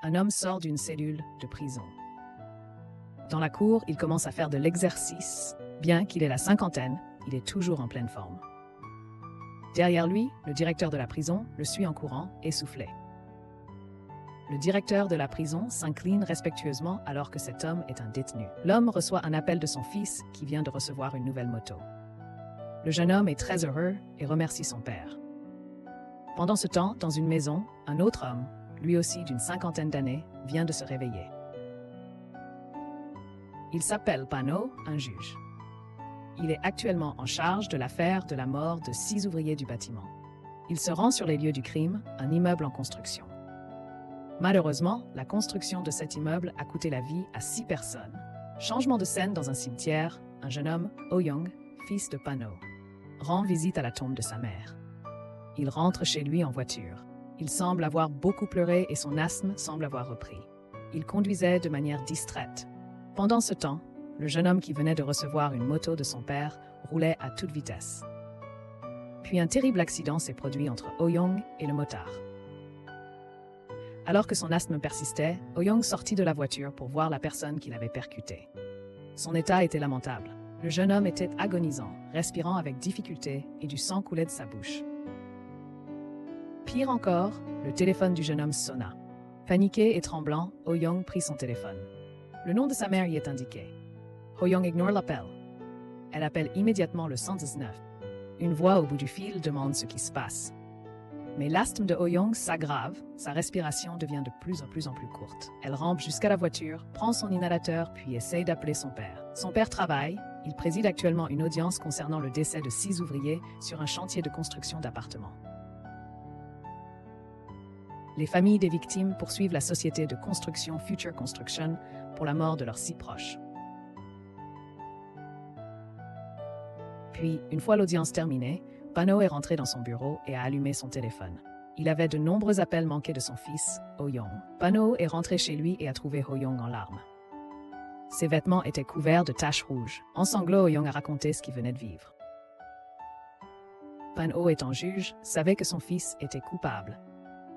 un homme sort d'une cellule de prison. Dans la cour, il commence à faire de l'exercice. Bien qu'il ait la cinquantaine, il est toujours en pleine forme. Derrière lui, le directeur de la prison le suit en courant, essoufflé. Le directeur de la prison s'incline respectueusement alors que cet homme est un détenu. L'homme reçoit un appel de son fils qui vient de recevoir une nouvelle moto. Le jeune homme est très heureux et remercie son père. Pendant ce temps, dans une maison, un autre homme, lui aussi d'une cinquantaine d'années, vient de se réveiller. Il s'appelle Pano, un juge. Il est actuellement en charge de l'affaire de la mort de 6 ouvriers du bâtiment. Il se rend sur les lieux du crime, un immeuble en construction. Malheureusement, la construction de cet immeuble a coûté la vie à 6 personnes. Changement de scène dans un cimetière, un jeune homme, Oh Young, fils de Pano, rend visite à la tombe de sa mère. Il rentre chez lui en voiture. Il semble avoir beaucoup pleuré et son asthme semble avoir repris. Il conduisait de manière distraite. Pendant ce temps, le jeune homme qui venait de recevoir une moto de son père roulait à toute vitesse. Puis un terrible accident s'est produit entre Oh Young et le motard. Alors que son asthme persistait, Oh Young sortit de la voiture pour voir la personne qui l'avait percuté. Son état était lamentable. Le jeune homme était agonisant, respirant avec difficulté et du sang coulait de sa bouche. Pire encore, le téléphone du jeune homme sonna. Paniqué et tremblant, Oh Young prit son téléphone. Le nom de sa mère y est indiqué. Oh Young ignore l'appel. Elle appelle immédiatement le 119. Une voix au bout du fil demande ce qui se passe. Mais l'asthme de Oh Young s'aggrave, sa respiration devient de plus en plus courte. Elle rampe jusqu'à la voiture, prend son inhalateur puis essaye d'appeler son père. Son père travaille, il préside actuellement une audience concernant le décès de 6 ouvriers sur un chantier de construction d'appartements. Les familles des victimes poursuivent la société de construction Future Construction pour la mort de leurs 6 proches. Puis, une fois l'audience terminée, Pano est rentré dans son bureau et a allumé son téléphone. Il avait de nombreux appels manqués de son fils, Oh Young. Pano est rentré chez lui et a trouvé Oh Young en larmes. Ses vêtements étaient couverts de taches rouges. En sanglots, Oh Young a raconté ce qu'il venait de vivre. Pano, étant juge, savait que son fils était coupable.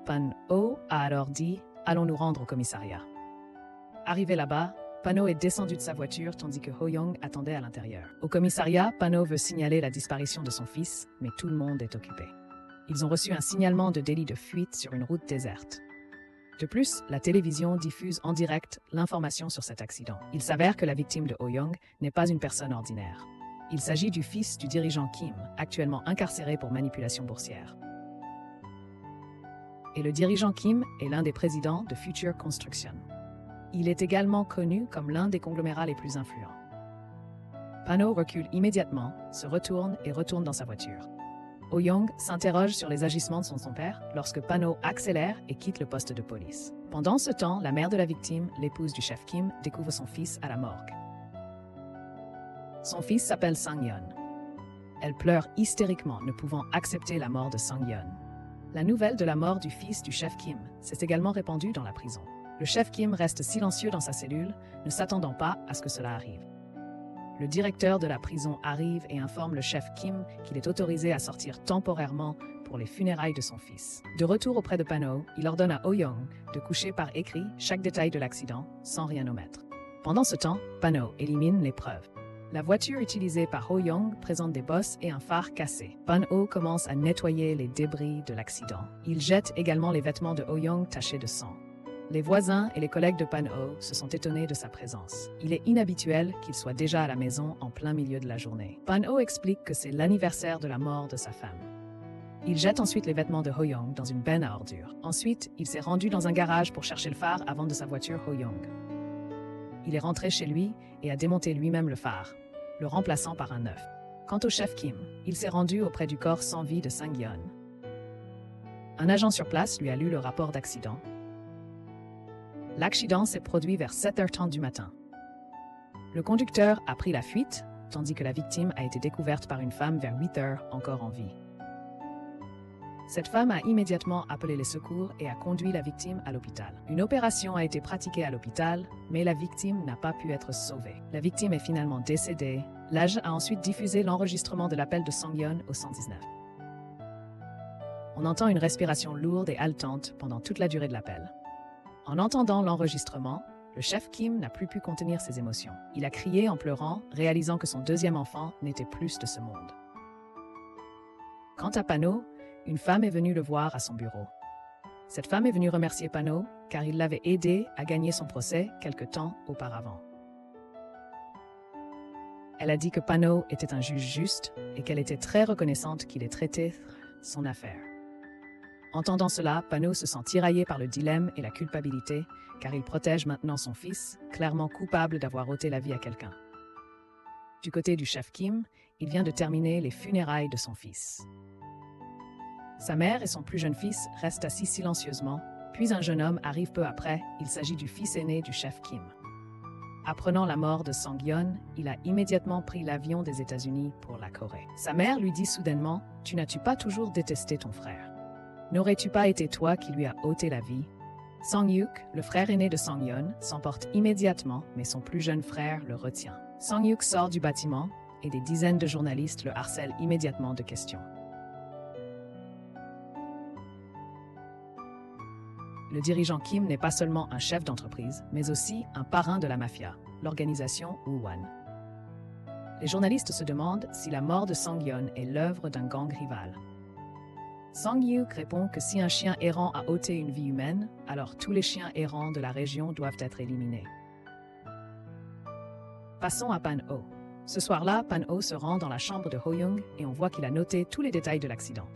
Pano a alors dit « Allons nous rendre au commissariat ». Arrivé là-bas, Pano est descendu de sa voiture tandis que Oh Young attendait à l'intérieur. Au commissariat, Pano veut signaler la disparition de son fils, mais tout le monde est occupé. Ils ont reçu un signalement de délit de fuite sur une route déserte. De plus, la télévision diffuse en direct l'information sur cet accident. Il s'avère que la victime de Oh Young n'est pas une personne ordinaire. Il s'agit du fils du dirigeant Kim, actuellement incarcéré pour manipulation boursière. Et le dirigeant Kim est l'un des présidents de Future Construction. Il est également connu comme l'un des conglomérats les plus influents. Pano recule immédiatement, se retourne et retourne dans sa voiture. Oh Young s'interroge sur les agissements de son père lorsque Pano accélère et quitte le poste de police. Pendant ce temps, la mère de la victime, l'épouse du chef Kim, découvre son fils à la morgue. Son fils s'appelle Sang-yeon. Elle pleure hystériquement, ne pouvant accepter la mort de Sang-yeon. La nouvelle de la mort du fils du chef Kim s'est également répandue dans la prison. Le chef Kim reste silencieux dans sa cellule, ne s'attendant pas à ce que cela arrive. Le directeur de la prison arrive et informe le chef Kim qu'il est autorisé à sortir temporairement pour les funérailles de son fils. De retour auprès de Pano, il ordonne à Oh Young de coucher par écrit chaque détail de l'accident, sans rien omettre. Pendant ce temps, Pano élimine les preuves. La voiture utilisée par Oh Young présente des bosses et un phare cassé. Pano commence à nettoyer les débris de l'accident. Il jette également les vêtements de Oh Young tachés de sang. Les voisins et les collègues de Pano se sont étonnés de sa présence. Il est inhabituel qu'il soit déjà à la maison en plein milieu de la journée. Pano explique que c'est l'anniversaire de la mort de sa femme. Il jette ensuite les vêtements de Oh Young dans une benne à ordures. Ensuite, il s'est rendu dans un garage pour chercher le phare avant de sa voiture Oh Young. Il est rentré chez lui et a démonté lui-même le phare, le remplaçant par un neuf. Quant au chef Kim, il s'est rendu auprès du corps sans vie de Sang-yeon. Un agent sur place lui a lu le rapport d'accident. L'accident s'est produit vers 7h30 du matin. Le conducteur a pris la fuite, tandis que la victime a été découverte par une femme vers 8h, encore en vie. Cette femme a immédiatement appelé les secours et a conduit la victime à l'hôpital. Une opération a été pratiquée à l'hôpital, mais la victime n'a pas pu être sauvée. La victime est finalement décédée. L'AJ a ensuite diffusé l'enregistrement de l'appel de Sang-yeon au 119. On entend une respiration lourde et haletante pendant toute la durée de l'appel. En entendant l'enregistrement, le chef Kim n'a plus pu contenir ses émotions. Il a crié en pleurant, réalisant que son deuxième enfant n'était plus de ce monde. Quant à Pano, une femme est venue le voir à son bureau. Cette femme est venue remercier Pano car il l'avait aidé à gagner son procès quelque temps auparavant. Elle a dit que Pano était un juge juste et qu'elle était très reconnaissante qu'il ait traité son affaire. Entendant cela, Pano se sent tiraillé par le dilemme et la culpabilité, car il protège maintenant son fils, clairement coupable d'avoir ôté la vie à quelqu'un. Du côté du chef Kim, il vient de terminer les funérailles de son fils. Sa mère et son plus jeune fils restent assis silencieusement, puis un jeune homme arrive peu après, il s'agit du fils aîné du chef Kim. Apprenant la mort de Sang-yeon, il a immédiatement pris l'avion des États-Unis pour la Corée. Sa mère lui dit soudainement « Tu n'as-tu pas toujours détesté ton frère? N'aurais-tu pas été toi qui lui a ôté la vie ?» Sang-yuk, le frère aîné de Sang-yeon, s'emporte immédiatement, mais son plus jeune frère le retient. Sang-yuk sort du bâtiment et des dizaines de journalistes le harcèlent immédiatement de questions. Le dirigeant Kim n'est pas seulement un chef d'entreprise, mais aussi un parrain de la mafia, l'organisation Woo-won. Les journalistes se demandent si la mort de Sang-yeon est l'œuvre d'un gang rival. Sang-yuk répond que si un chien errant a ôté une vie humaine, alors tous les chiens errants de la région doivent être éliminés. Passons à Pan-ho. Ce soir-là, Pan-ho se rend dans la chambre de Ho-young et on voit qu'il a noté tous les détails de l'accident.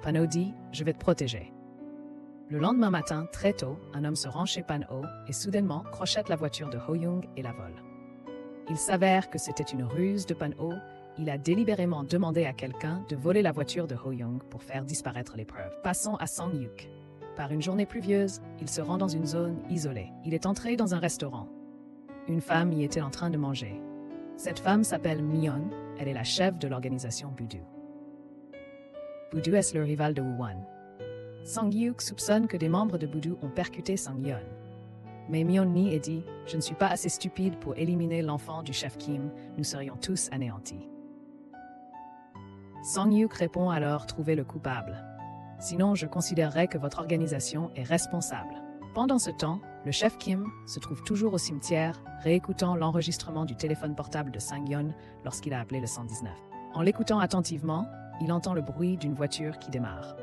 Pan-ho dit « Je vais te protéger ». Le lendemain matin, très tôt, un homme se rend chez Pan-ho et soudainement crochette la voiture de Ho-young et la vole. Il s'avère que c'était une ruse de Pan-ho. Il a délibérément demandé à quelqu'un de voler la voiture de Ho-young pour faire disparaître les preuves. Passons à Sang-yuk. Par une journée pluvieuse, il se rend dans une zone isolée. Il est entré dans un restaurant. Une femme y était en train de manger. Cette femme s'appelle Myeon. Elle est la chef de l'organisation Budu. Budu est le rival de Woo-won. Sang-yuk soupçonne que des membres de Budu ont percuté Sang-yeon. Mais Myeon nie et dit « Je ne suis pas assez stupide pour éliminer l'enfant du chef Kim, nous serions tous anéantis. » Sang-yuk répond alors trouver le coupable. « Sinon, je considérerais que votre organisation est responsable. » Pendant ce temps, le chef Kim se trouve toujours au cimetière, réécoutant l'enregistrement du téléphone portable de Sang-yeon lorsqu'il a appelé le 119. En l'écoutant attentivement, il entend le bruit d'une voiture qui démarre.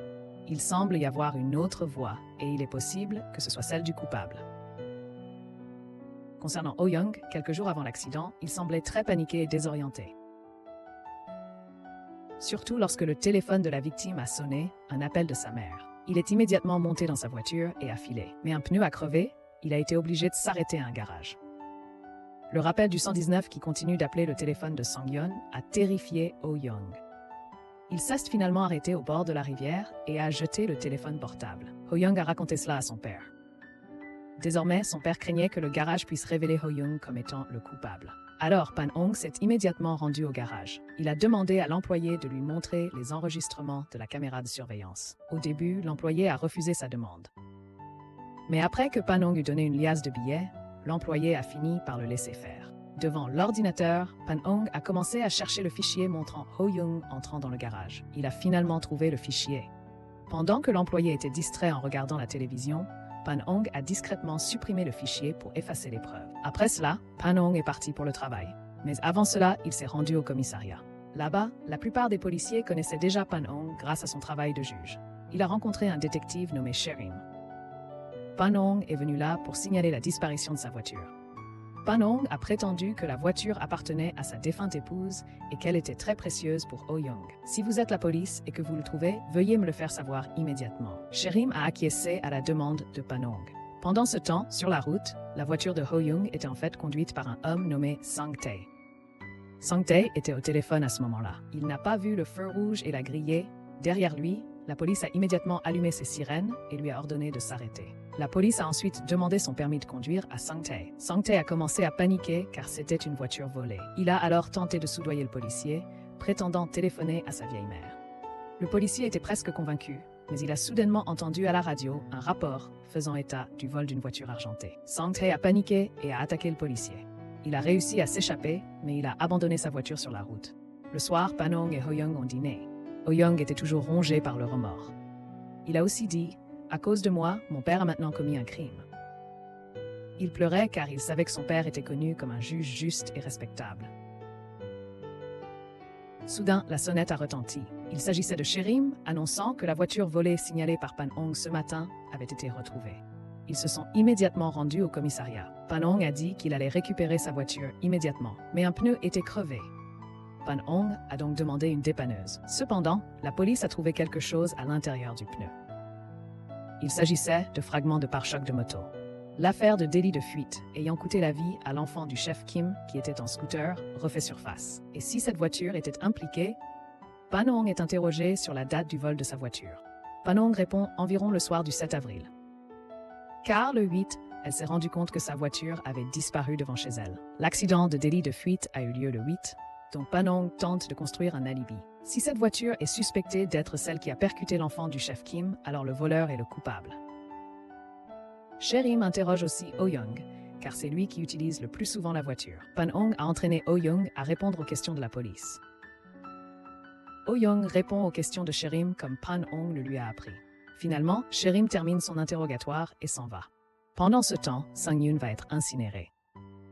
Il semble y avoir une autre voix et il est possible que ce soit celle du coupable. Concernant Ho-young, quelques jours avant l'accident, il semblait très paniqué et désorienté. Surtout lorsque le téléphone de la victime a sonné, un appel de sa mère. Il est immédiatement monté dans sa voiture et a filé. Mais un pneu a crevé, il a été obligé de s'arrêter à un garage. Le rappel du 119 qui continue d'appeler le téléphone de Sang-yeon a terrifié Ho-young. Il s'est finalement arrêté au bord de la rivière et a jeté le téléphone portable. Ho-young a raconté cela à son père. Désormais, son père craignait que le garage puisse révéler Ho-young comme étant le coupable. Alors, Pan-hong s'est immédiatement rendu au garage. Il a demandé à l'employé de lui montrer les enregistrements de la caméra de surveillance. Au début, l'employé a refusé sa demande. Mais après que Pan-hong eut donné une liasse de billets, l'employé a fini par le laisser faire. Devant l'ordinateur, Pan-hong a commencé à chercher le fichier montrant Ho-young entrant dans le garage. Il a finalement trouvé le fichier. Pendant que l'employé était distrait en regardant la télévision, Pan-hong a discrètement supprimé le fichier pour effacer les preuves. Après cela, Pan-hong est parti pour le travail. Mais avant cela, il s'est rendu au commissariat. Là-bas, la plupart des policiers connaissaient déjà Pan-hong grâce à son travail de juge. Il a rencontré un détective nommé Sherim. Pan-hong est venu là pour signaler la disparition de sa voiture. Pan-hong a prétendu que la voiture appartenait à sa défunte épouse et qu'elle était très précieuse pour Ho-young. Si vous êtes la police et que vous le trouvez, veuillez me le faire savoir immédiatement. Sherim a acquiescé à la demande de Pan-hong. Pendant ce temps, sur la route, la voiture de Ho-young était en fait conduite par un homme nommé Sang-tae. Sang-tae était au téléphone à ce moment-là. Il n'a pas vu le feu rouge et l'a grillé. Derrière lui, la police a immédiatement allumé ses sirènes et lui a ordonné de s'arrêter. La police a ensuite demandé son permis de conduire à Sang-tae. Sang-tae a commencé à paniquer car c'était une voiture volée. Il a alors tenté de soudoyer le policier, prétendant téléphoner à sa vieille mère. Le policier était presque convaincu, mais il a soudainement entendu à la radio un rapport faisant état du vol d'une voiture argentée. Sang-tae a paniqué et a attaqué le policier. Il a réussi à s'échapper, mais il a abandonné sa voiture sur la route. Le soir, Pan-hong et Ho-young ont dîné. Ho-young était toujours rongé par le remords. Il a aussi dit « À cause de moi, mon père a maintenant commis un crime. Il pleurait car il savait que son père était connu comme un juge juste et respectable. Soudain, la sonnette a retenti. Il s'agissait de Sherim, annonçant que la voiture volée signalée par Pan Hong ce matin avait été retrouvée. Ils se sont immédiatement rendus au commissariat. Pan Hong a dit qu'il allait récupérer sa voiture immédiatement, mais un pneu était crevé. Pan Hong a donc demandé une dépanneuse. Cependant, la police a trouvé quelque chose à l'intérieur du pneu. Il s'agissait de fragments de pare-choc de moto. L'affaire de délit de fuite, ayant coûté la vie à l'enfant du chef Kim, qui était en scooter, refait surface. Et si cette voiture était impliquée, Pan Hong est interrogé sur la date du vol de sa voiture. Pan Hong répond environ le soir du 7 avril. Car le 8, elle s'est rendue compte que sa voiture avait disparu devant chez elle. L'accident de délit de fuite a eu lieu le 8, donc Pan Hong tente de construire un alibi. Si cette voiture est suspectée d'être celle qui a percuté l'enfant du chef Kim, alors le voleur est le coupable. Sherim interroge aussi Oh Young, car c'est lui qui utilise le plus souvent la voiture. Pan Hong a entraîné Oh Young à répondre aux questions de la police. Oh Young répond aux questions de Sherim comme Pan Hong le lui a appris. Finalement, Sherim termine son interrogatoire et s'en va. Pendant ce temps, Sang-Yoon va être incinéré.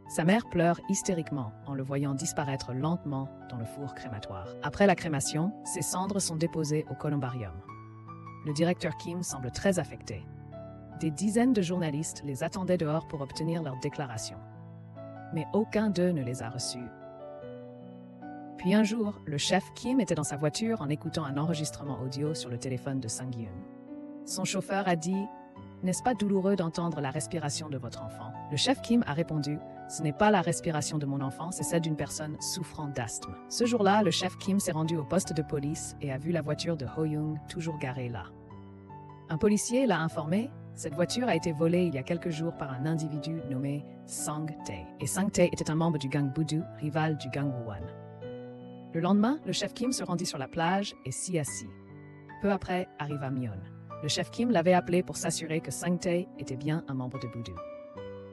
Sa mère pleure hystériquement en le voyant disparaître lentement dans le four crématoire. Après la crémation, ses cendres sont déposées au columbarium. Le directeur Kim semble très affecté. Des dizaines de journalistes les attendaient dehors pour obtenir leur déclaration. Mais aucun d'eux ne les a reçus. Puis un jour, le chef Kim était dans sa voiture en écoutant un enregistrement audio sur le téléphone de Sang-Yoon. Son chauffeur a dit « N'est-ce pas douloureux d'entendre la respiration de votre enfant ?» Le chef Kim a répondu « Ce n'est pas la respiration de mon enfant, c'est celle d'une personne souffrant d'asthme. » Ce jour-là, le chef Kim s'est rendu au poste de police et a vu la voiture de Ho Young toujours garée là. Un policier l'a informé. Cette voiture a été volée il y a quelques jours par un individu nommé Sang Tae. Et Sang Tae était un membre du gang Budu, rival du gang Won. Le lendemain, le chef Kim se rendit sur la plage et s'y assit. Peu après, arriva Myon. Le chef Kim l'avait appelé pour s'assurer que Sang Tae était bien un membre de Budu.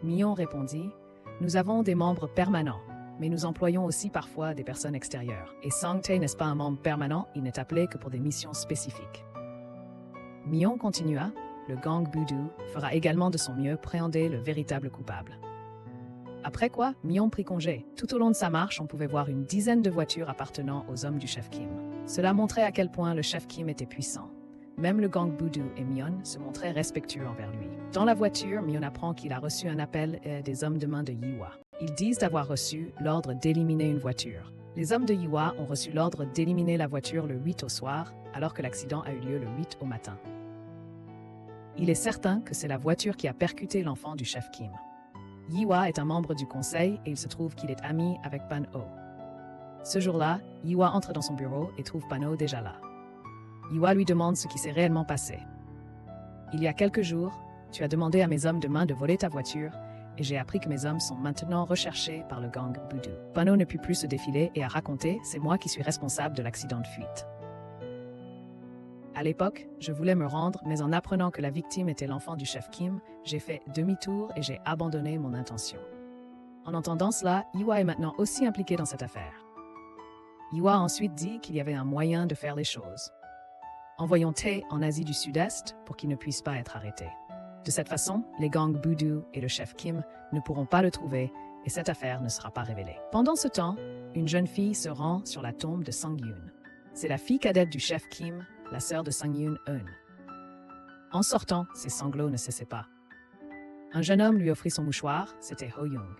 Myon répondit « Nous avons des membres permanents, mais nous employons aussi parfois des personnes extérieures. Et Sang Tae n'est pas un membre permanent, il n'est appelé que pour des missions spécifiques. » Myon continua. Le gang Budu fera également de son mieux préhender le véritable coupable. Après quoi, Myon prit congé. Tout au long de sa marche, on pouvait voir une dizaine de voitures appartenant aux hommes du chef Kim. Cela montrait à quel point le chef Kim était puissant. Même le gang Budu et Myon se montraient respectueux envers lui. Dans la voiture, Myon apprend qu'il a reçu un appel des hommes de main de Yiwa. Ils disent avoir reçu l'ordre d'éliminer une voiture. Les hommes de Yiwa ont reçu l'ordre d'éliminer la voiture le 8 au soir, alors que l'accident a eu lieu le 8 au matin. Il est certain que c'est la voiture qui a percuté l'enfant du chef Kim. Yiwa est un membre du conseil et il se trouve qu'il est ami avec Pan Ho. Ce jour-là, Yiwa entre dans son bureau et trouve Pan Ho déjà là. Yiwa lui demande ce qui s'est réellement passé. Il y a quelques jours, tu as demandé à mes hommes de main de voler ta voiture et j'ai appris que mes hommes sont maintenant recherchés par le gang Budu. Pan Ho ne put plus se défiler et a raconté « C'est moi qui suis responsable de l'accident de fuite ». À l'époque, je voulais me rendre, mais en apprenant que la victime était l'enfant du chef Kim, j'ai fait demi-tour et j'ai abandonné mon intention. En entendant cela, Yiwa est maintenant aussi impliqué dans cette affaire. Yiwa a ensuite dit qu'il y avait un moyen de faire les choses. Envoyons Tae en Asie du Sud-Est pour qu'il ne puisse pas être arrêté. De cette façon, les gangs Budu et le chef Kim ne pourront pas le trouver et cette affaire ne sera pas révélée. Pendant ce temps, une jeune fille se rend sur la tombe de Sang-Yoon. C'est la fille cadette du chef Kim, la sœur de Sang-Yoon Eun. En sortant, ses sanglots ne cessaient pas. Un jeune homme lui offrit son mouchoir, c'était Ho Young.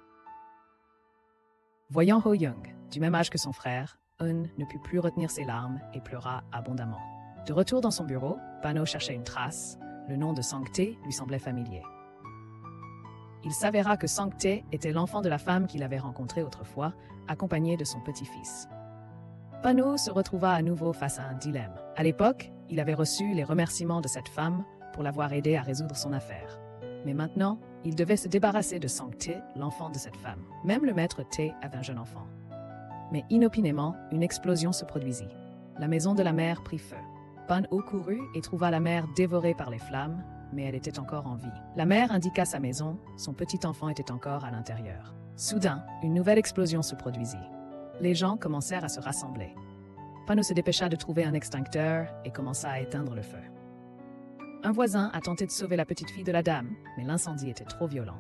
Voyant Ho Young, du même âge que son frère, Eun ne put plus retenir ses larmes et pleura abondamment. De retour dans son bureau, Pan Ho cherchait une trace. Le nom de Sang Tae lui semblait familier. Il s'avéra que Sang Tae était l'enfant de la femme qu'il avait rencontrée autrefois, accompagné de son petit-fils. Pan Ho se retrouva à nouveau face à un dilemme. À l'époque, il avait reçu les remerciements de cette femme pour l'avoir aidé à résoudre son affaire. Mais maintenant, il devait se débarrasser de Sang Tae, l'enfant de cette femme. Même le maître Tae avait un jeune enfant. Mais inopinément, une explosion se produisit. La maison de la mère prit feu. Pan Ho courut et trouva la mère dévorée par les flammes, mais elle était encore en vie. La mère indiqua sa maison, son petit enfant était encore à l'intérieur. Soudain, une nouvelle explosion se produisit. Les gens commencèrent à se rassembler. Pan Ho se dépêcha de trouver un extincteur et commença à éteindre le feu. Un voisin a tenté de sauver la petite fille de la dame, mais l'incendie était trop violent.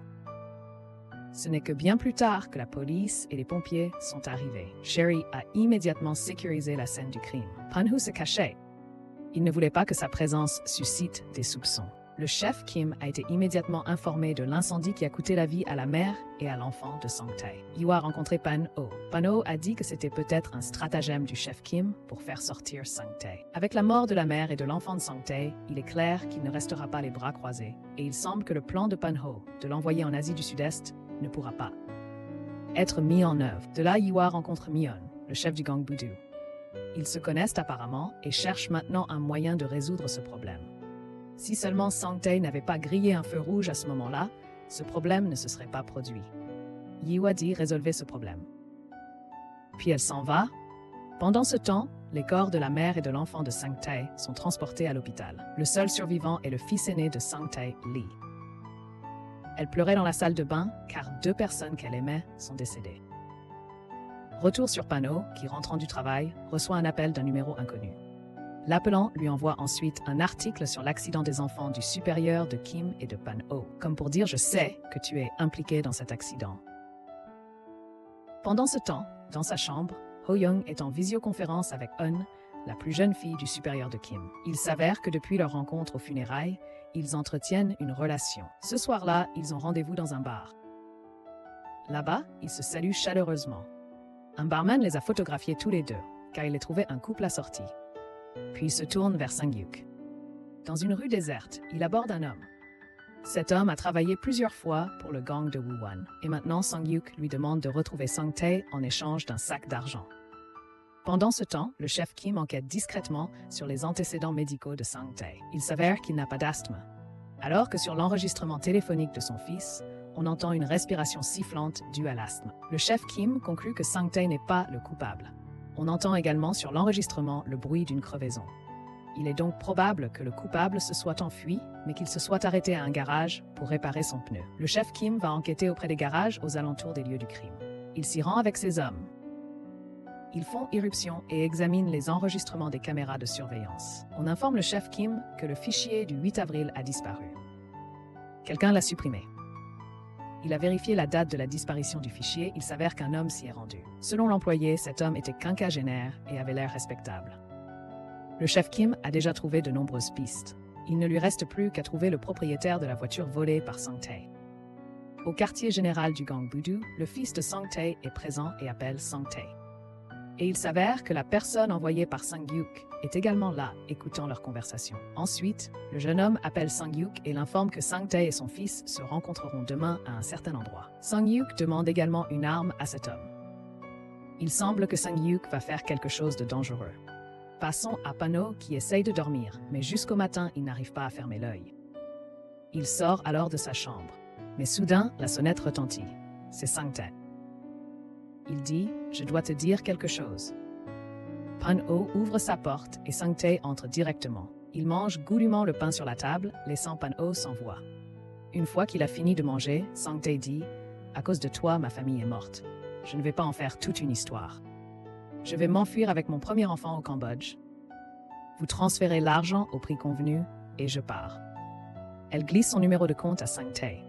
Ce n'est que bien plus tard que la police et les pompiers sont arrivés. Sherry a immédiatement sécurisé la scène du crime. Pan-ho se cachait. Il ne voulait pas que sa présence suscite des soupçons. Le chef Kim a été immédiatement informé de l'incendie qui a coûté la vie à la mère et à l'enfant de Sang-tae. Yoo a rencontré Pan-ho. Pan-ho a dit que c'était peut-être un stratagème du chef Kim pour faire sortir Sang-tae. Avec la mort de la mère et de l'enfant de Sang-tae, il est clair qu'il ne restera pas les bras croisés. Et il semble que le plan de Pan-ho de l'envoyer en Asie du Sud-Est ne pourra pas être mis en œuvre. De là, Yoo rencontre Myeon, le chef du gang Budu. Ils se connaissent apparemment et cherchent maintenant un moyen de résoudre ce problème. Si seulement Sang-tae n'avait pas grillé un feu rouge à ce moment-là, ce problème ne se serait pas produit. Yoo a dit résolvez ce problème. Puis elle s'en va. Pendant ce temps, les corps de la mère et de l'enfant de Sang-tae sont transportés à l'hôpital. Le seul survivant est le fils aîné de Sang-tae, Lee. Elle pleurait dans la salle de bain car 2 personnes qu'elle aimait sont décédées. Retour sur Pan-ho, qui rentrant du travail, reçoit un appel d'un numéro inconnu. L'appelant lui envoie ensuite un article sur l'accident des enfants du supérieur de Kim et de Pan-ho, comme pour dire « Je sais que tu es impliqué dans cet accident ». Pendant ce temps, dans sa chambre, Ho-young est en visioconférence avec Eun, la plus jeune fille du supérieur de Kim. Il s'avère que depuis leur rencontre aux funérailles, ils entretiennent une relation. Ce soir-là, ils ont rendez-vous dans un bar. Là-bas, ils se saluent chaleureusement. Un barman les a photographiés tous les deux, car il les trouvait un couple assorti. Puis il se tourne vers Sang-hyuk. Dans une rue déserte, il aborde un homme. Cet homme a travaillé plusieurs fois pour le gang de Woo-won, et maintenant Sang-hyuk lui demande de retrouver Sang-tae en échange d'un sac d'argent. Pendant ce temps, le chef Kim enquête discrètement sur les antécédents médicaux de Sang-tae. Il s'avère qu'il n'a pas d'asthme. Alors que sur l'enregistrement téléphonique de son fils, on entend une respiration sifflante due à l'asthme. Le chef Kim conclut que Sang-tae n'est pas le coupable. On entend également sur l'enregistrement le bruit d'une crevaison. Il est donc probable que le coupable se soit enfui, mais qu'il se soit arrêté à un garage pour réparer son pneu. Le chef Kim va enquêter auprès des garages aux alentours des lieux du crime. Il s'y rend avec ses hommes. Ils font irruption et examinent les enregistrements des caméras de surveillance. On informe le chef Kim que le fichier du 8 avril a disparu. Quelqu'un l'a supprimé. Il a vérifié la date de la disparition du fichier, il s'avère qu'un homme s'y est rendu. Selon l'employé, cet homme était quinquagénaire et avait l'air respectable. Le chef Kim a déjà trouvé de nombreuses pistes. Il ne lui reste plus qu'à trouver le propriétaire de la voiture volée par Sang-tae. Au quartier général du gang Budu, le fils de Sang-tae est présent et appelle Sang-tae. Et il s'avère que la personne envoyée par Sang-hyuk est également là, écoutant leur conversation. Ensuite, le jeune homme appelle Sang-hyuk et l'informe que Sang-tae et son fils se rencontreront demain à un certain endroit. Sang-hyuk demande également une arme à cet homme. Il semble que Sang-hyuk va faire quelque chose de dangereux. Passons à Pan-ho qui essaye de dormir, mais jusqu'au matin, il n'arrive pas à fermer l'œil. Il sort alors de sa chambre. Mais soudain, la sonnette retentit. C'est Sang-tae. Il dit « Je dois te dire quelque chose ». Pan-ho ouvre sa porte et Sang-tae entre directement. Il mange goulûment le pain sur la table, laissant Pan-ho sans voix. Une fois qu'il a fini de manger, Sang-tae dit « À cause de toi, ma famille est morte. Je ne vais pas en faire toute une histoire. Je vais m'enfuir avec mon premier enfant au Cambodge. Vous transférez l'argent au prix convenu et je pars. » Elle glisse son numéro de compte à Sang-tae.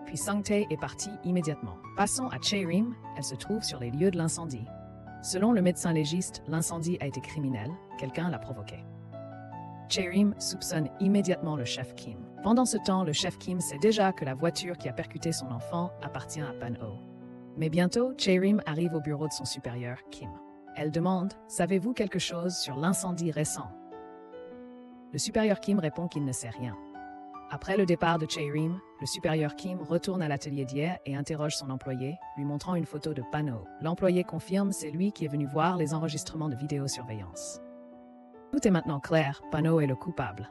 Puis Sang-tae est partie immédiatement. Passons à Chae-rim, elle se trouve sur les lieux de l'incendie. Selon le médecin légiste, l'incendie a été criminel, quelqu'un l'a provoqué. Chae-rim soupçonne immédiatement le chef Kim. Pendant ce temps, le chef Kim sait déjà que la voiture qui a percuté son enfant appartient à Pan-ho. Mais bientôt, Chae-rim arrive au bureau de son supérieur, Kim. Elle demande « Savez-vous quelque chose sur l'incendie récent ?» Le supérieur Kim répond qu'il ne sait rien. Après le départ de Chae-rim, le supérieur Kim retourne à l'atelier d'hier et interroge son employé, lui montrant une photo de Pan-ho. L'employé confirme c'est lui qui est venu voir les enregistrements de vidéosurveillance. Tout est maintenant clair, Pan-ho est le coupable.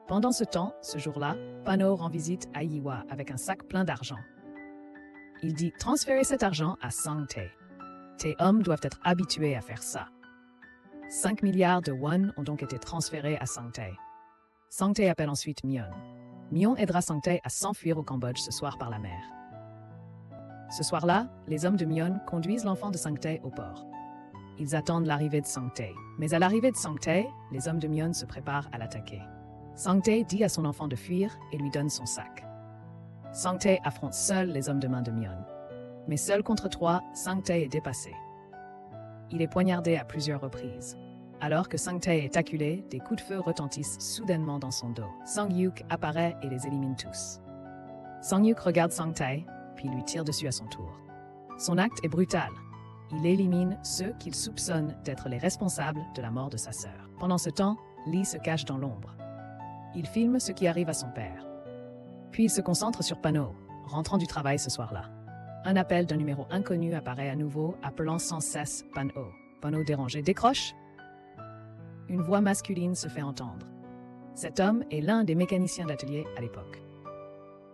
Pendant ce temps, ce jour-là, Pan-ho rend visite à Yoo avec un sac plein d'argent. Il dit « Transférez cet argent à Sang-tae. Tes hommes doivent être habitués à faire ça. » 5 milliards de won ont donc été transférés à Sang-tae. Sang-tae appelle ensuite Myeon. Myeon aidera Sang-tae à s'enfuir au Cambodge ce soir par la mer. Ce soir-là, les hommes de Myeon conduisent l'enfant de Sang-tae au port. Ils attendent l'arrivée de Sang-tae. Mais à l'arrivée de Sang-tae, les hommes de Myeon se préparent à l'attaquer. Sang-tae dit à son enfant de fuir et lui donne son sac. Sang-tae affronte seul les hommes de main de Myon. Mais seul contre 3, Sang-tae est dépassé. Il est poignardé à plusieurs reprises. Alors que Sang-tae est acculé, des coups de feu retentissent soudainement dans son dos. Sang-hyuk apparaît et les élimine tous. Sang-hyuk regarde Sang-tae, puis lui tire dessus à son tour. Son acte est brutal. Il élimine ceux qu'il soupçonne d'être les responsables de la mort de sa sœur. Pendant ce temps, Lee se cache dans l'ombre. Il filme ce qui arrive à son père. Puis il se concentre sur Pano, rentrant du travail ce soir-là. Un appel d'un numéro inconnu apparaît à nouveau, appelant sans cesse Pano. Pano dérangé décroche. Une voix masculine se fait entendre. Cet homme est l'un des mécaniciens d'atelier à l'époque.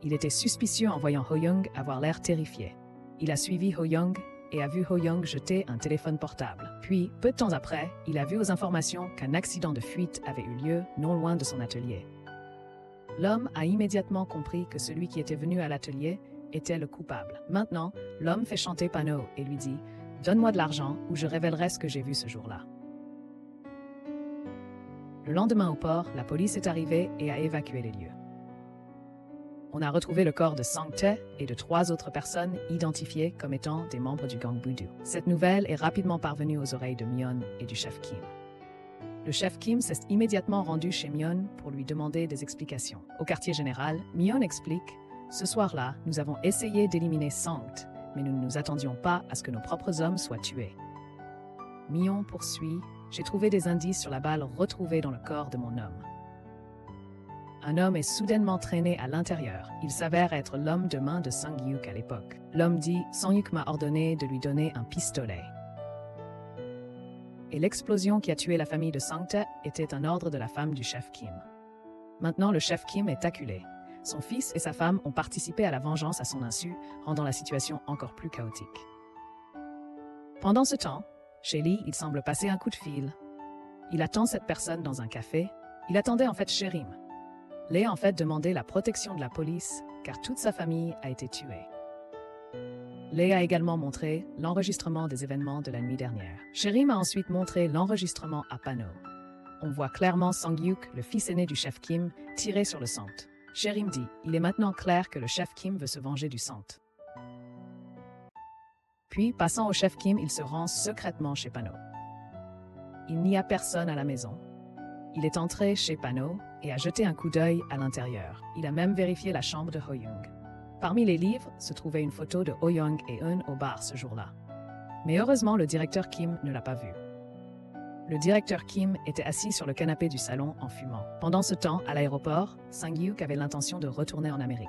Il était suspicieux en voyant Ho-young avoir l'air terrifié. Il a suivi Ho-young et a vu Ho-young jeter un téléphone portable. Puis, peu de temps après, il a vu aux informations qu'un accident de fuite avait eu lieu non loin de son atelier. L'homme a immédiatement compris que celui qui était venu à l'atelier était le coupable. Maintenant, l'homme fait chanter Pano et lui dit « Donne-moi de l'argent ou je révélerai ce que j'ai vu ce jour-là. » Le lendemain au port, la police est arrivée et a évacué les lieux. On a retrouvé le corps de Sang-tae et de 3 autres personnes identifiées comme étant des membres du gang Budu. Cette nouvelle est rapidement parvenue aux oreilles de Myon et du chef Kim. Le chef Kim s'est immédiatement rendu chez Myon pour lui demander des explications. Au quartier général, Myon explique « Ce soir-là, nous avons essayé d'éliminer Sang-tae, mais nous ne nous attendions pas à ce que nos propres hommes soient tués. » Myon poursuit « J'ai trouvé des indices sur la balle retrouvée dans le corps de mon homme. » Un homme est soudainement traîné à l'intérieur. Il s'avère être l'homme de main de Sang-hyuk à l'époque. L'homme dit « Sang-hyuk m'a ordonné de lui donner un pistolet. » Et l'explosion qui a tué la famille de Sang-tae était un ordre de la femme du chef Kim. Maintenant, le chef Kim est acculé. Son fils et sa femme ont participé à la vengeance à son insu, rendant la situation encore plus chaotique. Pendant ce temps, chez Lee, il semble passer un coup de fil. Il attend cette personne dans un café. Il attendait en fait Sherim. Lee a en fait demandé la protection de la police, car toute sa famille a été tuée. Lee a également montré l'enregistrement des événements de la nuit dernière. Sherim a ensuite montré l'enregistrement à Pano. On voit clairement Sang-hyuk, le fils aîné du chef Kim, tirer sur le Sant. Sherim dit « Il est maintenant clair que le chef Kim veut se venger du Sant. » Puis, passant au chef Kim, il se rend secrètement chez Pano. Il n'y a personne à la maison. Il est entré chez Pano et a jeté un coup d'œil à l'intérieur. Il a même vérifié la chambre de Ho-young. Parmi les livres se trouvait une photo de Ho-young et Eun au bar ce jour-là. Mais heureusement, le directeur Kim ne l'a pas vu. Le directeur Kim était assis sur le canapé du salon en fumant. Pendant ce temps, à l'aéroport, Sang-hyuk avait l'intention de retourner en Amérique.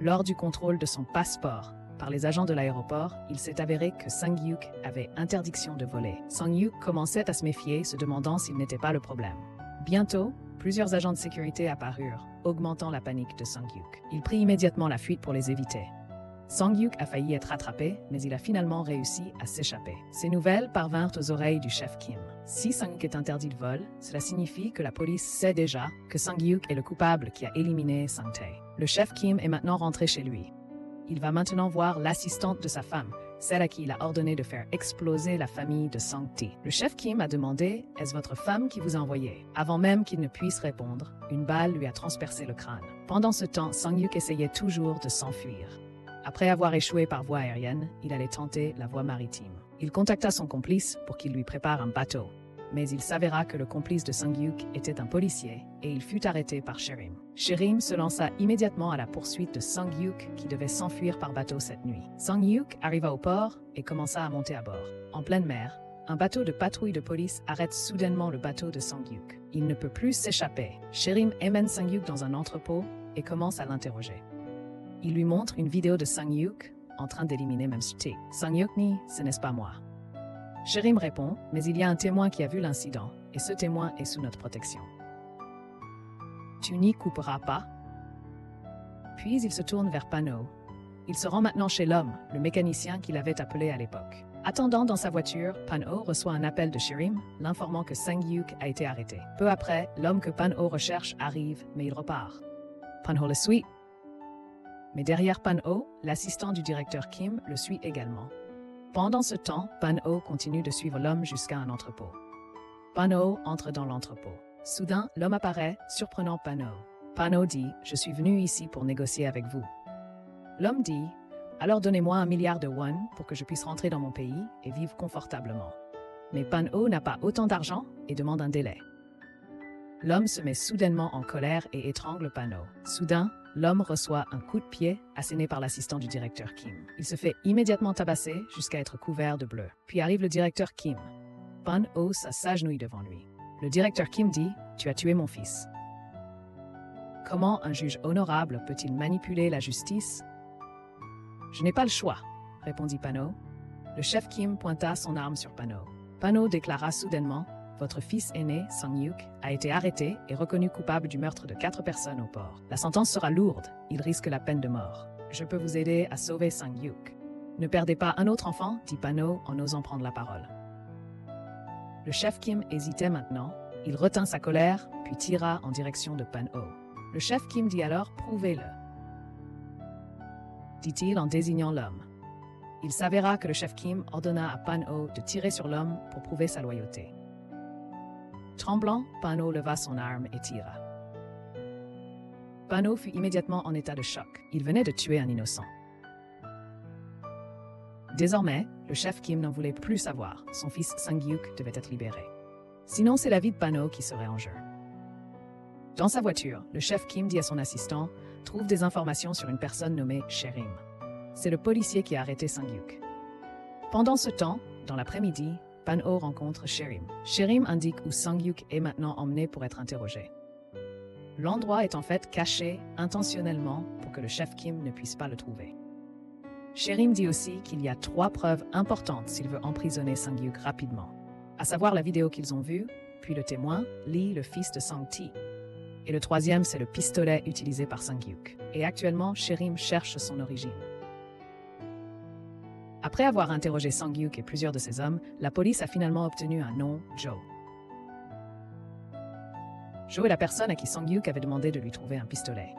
Lors du contrôle de son passeport par les agents de l'aéroport, il s'est avéré que Sang-hyuk avait interdiction de voler. Sang-hyuk commençait à se méfier, se demandant s'il n'était pas le problème. Bientôt, plusieurs agents de sécurité apparurent, augmentant la panique de Sang-hyuk. Il prit immédiatement la fuite pour les éviter. Sang-hyuk a failli être attrapé, mais il a finalement réussi à s'échapper. Ces nouvelles parvinrent aux oreilles du chef Kim. Si Sang-hyuk est interdit de vol, cela signifie que la police sait déjà que Sang-hyuk est le coupable qui a éliminé Sang-tae. Le chef Kim est maintenant rentré chez lui. Il va maintenant voir l'assistante de sa femme, celle à qui il a ordonné de faire exploser la famille de Sang-tae. Le chef Kim a demandé « Est-ce votre femme qui vous a envoyé ?» Avant même qu'il ne puisse répondre, une balle lui a transpercé le crâne. Pendant ce temps, Sang-hyuk essayait toujours de s'enfuir. Après avoir échoué par voie aérienne, il allait tenter la voie maritime. Il contacta son complice pour qu'il lui prépare un bateau. Mais il s'avéra que le complice de Sang-hyuk était un policier et il fut arrêté par Sherim. Sherim se lança immédiatement à la poursuite de Sang-hyuk qui devait s'enfuir par bateau cette nuit. Sang-hyuk arriva au port et commença à monter à bord. En pleine mer, un bateau de patrouille de police arrête soudainement le bateau de Sang-hyuk. Il ne peut plus s'échapper. Sherim emmène Sang-hyuk dans un entrepôt et commence à l'interroger. Il lui montre une vidéo de Sang-hyuk en train d'éliminer Memsuti. Sang-hyuk nie « Ce n'est pas moi ». Sherim répond, mais il y a un témoin qui a vu l'incident, et ce témoin est sous notre protection. Tu n'y couperas pas? Puis il se tourne vers Pano. Il se rend maintenant chez l'homme, le mécanicien qu'il avait appelé à l'époque. Attendant dans sa voiture, Pano reçoit un appel de Sherim, l'informant que Sang-hyuk a été arrêté. Peu après, l'homme que Pano recherche arrive, mais il repart. Pano le suit. Mais derrière Pano, l'assistant du directeur Kim le suit également. Pendant ce temps, Pano continue de suivre l'homme jusqu'à un entrepôt. Pano entre dans l'entrepôt. Soudain, l'homme apparaît, surprenant Pano. Pano dit « Je suis venu ici pour négocier avec vous. » L'homme dit « Alors donnez-moi 1 milliard de won pour que je puisse rentrer dans mon pays et vivre confortablement. » Mais Pan-ho n'a pas autant d'argent et demande un délai. L'homme se met soudainement en colère et étrangle Pan-ho. Soudain, l'homme reçoit un coup de pied asséné par l'assistant du directeur Kim. Il se fait immédiatement tabasser jusqu'à être couvert de bleu. Puis arrive le directeur Kim. Pan-ho s'agenouille devant lui. Le directeur Kim dit « Tu as tué mon fils. » Comment un juge honorable peut-il manipuler la justice? Je n'ai pas le choix, répondit Pan-ho. Le chef Kim pointa son arme sur Pan-ho. Pan-ho déclara soudainement « Votre fils aîné, Sang-hyuk, a été arrêté et reconnu coupable du meurtre de 4 personnes au port. La sentence sera lourde, il risque la peine de mort. Je peux vous aider à sauver Sang-hyuk. » Ne perdez pas un autre enfant, dit Pan-ho en osant prendre la parole. Le chef Kim hésitait maintenant. Il retint sa colère, puis tira en direction de Pan-ho. Le chef Kim dit alors « Prouvez-le », dit-il en désignant l'homme. Il s'avéra que le chef Kim ordonna à Pan-ho de tirer sur l'homme pour prouver sa loyauté. Tremblant, Pan-ho leva son arme et tira. Pan-ho fut immédiatement en état de choc. Il venait de tuer un innocent. Désormais, le chef Kim n'en voulait plus savoir. Son fils Sang-hyuk devait être libéré. Sinon, c'est la vie de Pan-ho qui serait en jeu. Dans sa voiture, le chef Kim dit à son assistant « Trouve des informations sur une personne nommée Sherim. » C'est le policier qui a arrêté Sang-hyuk. Pendant ce temps, dans l'après-midi, Pan-ho rencontre Sherim. Sherim indique où Sang-hyuk est maintenant emmené pour être interrogé. L'endroit est en fait caché intentionnellement pour que le chef Kim ne puisse pas le trouver. Sherim dit aussi qu'il y a 3 preuves importantes s'il veut emprisonner Sang-hyuk rapidement, à savoir la vidéo qu'ils ont vue, puis le témoin, Lee, le fils de Sang-ti. Et le 3e, c'est le pistolet utilisé par Sang-hyuk. Et actuellement, Sherim cherche son origine. Après avoir interrogé Sang-hyuk et plusieurs de ses hommes, la police a finalement obtenu un nom, Joe. Joe est la personne à qui Sang-hyuk avait demandé de lui trouver un pistolet.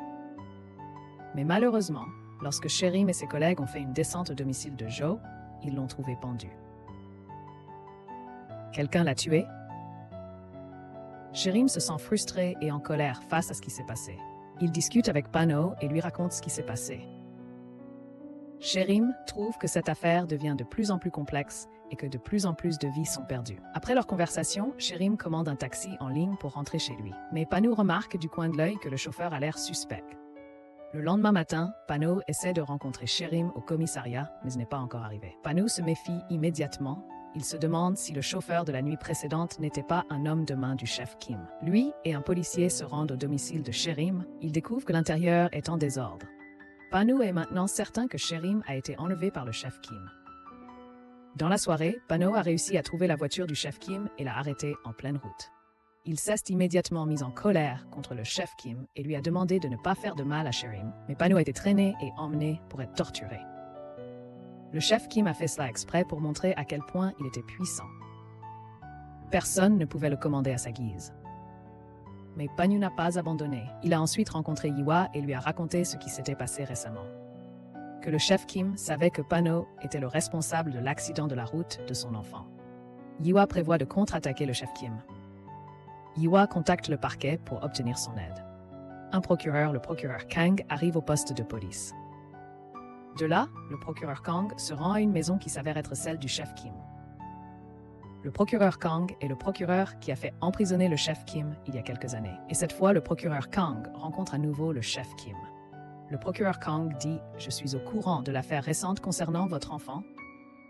Mais malheureusement, lorsque Sherim et ses collègues ont fait une descente au domicile de Joe, ils l'ont trouvé pendu. Quelqu'un l'a tué? Sherim se sent frustré et en colère face à ce qui s'est passé. Il discute avec Pan-ho et lui raconte ce qui s'est passé. Sherim trouve que cette affaire devient de plus en plus complexe et que de plus en plus de vies sont perdues. Après leur conversation, Sherim commande un taxi en ligne pour rentrer chez lui. Mais Pan-ho remarque du coin de l'œil que le chauffeur a l'air suspect. Le lendemain matin, Pan-ho essaie de rencontrer Sherim au commissariat, mais ce n'est pas encore arrivé. Pan-ho se méfie immédiatement. Il se demande si le chauffeur de la nuit précédente n'était pas un homme de main du chef Kim. Lui et un policier se rendent au domicile de Sherim. Ils découvrent que l'intérieur est en désordre. Pan-ho est maintenant certain que Sherim a été enlevé par le chef Kim. Dans la soirée, Pan-ho a réussi à trouver la voiture du chef Kim et l'a arrêté en pleine route. Il s'est immédiatement mis en colère contre le chef Kim et lui a demandé de ne pas faire de mal à Sherim, mais Pan-ho a été traîné et emmené pour être torturé. Le chef Kim a fait cela exprès pour montrer à quel point il était puissant. Personne ne pouvait le commander à sa guise. Mais Pan-ho n'a pas abandonné. Il a ensuite rencontré Yiwa et lui a raconté ce qui s'était passé récemment. Que le chef Kim savait que Pan-ho était le responsable de l'accident de la route de son enfant. Yiwa prévoit de contre-attaquer le chef Kim. Yiwa contacte le parquet pour obtenir son aide. Un procureur, le procureur Kang, arrive au poste de police. De là, le procureur Kang se rend à une maison qui s'avère être celle du chef Kim. Le procureur Kang est le procureur qui a fait emprisonner le chef Kim il y a quelques années. Et cette fois, le procureur Kang rencontre à nouveau le chef Kim. Le procureur Kang dit « Je suis au courant de l'affaire récente concernant votre enfant. »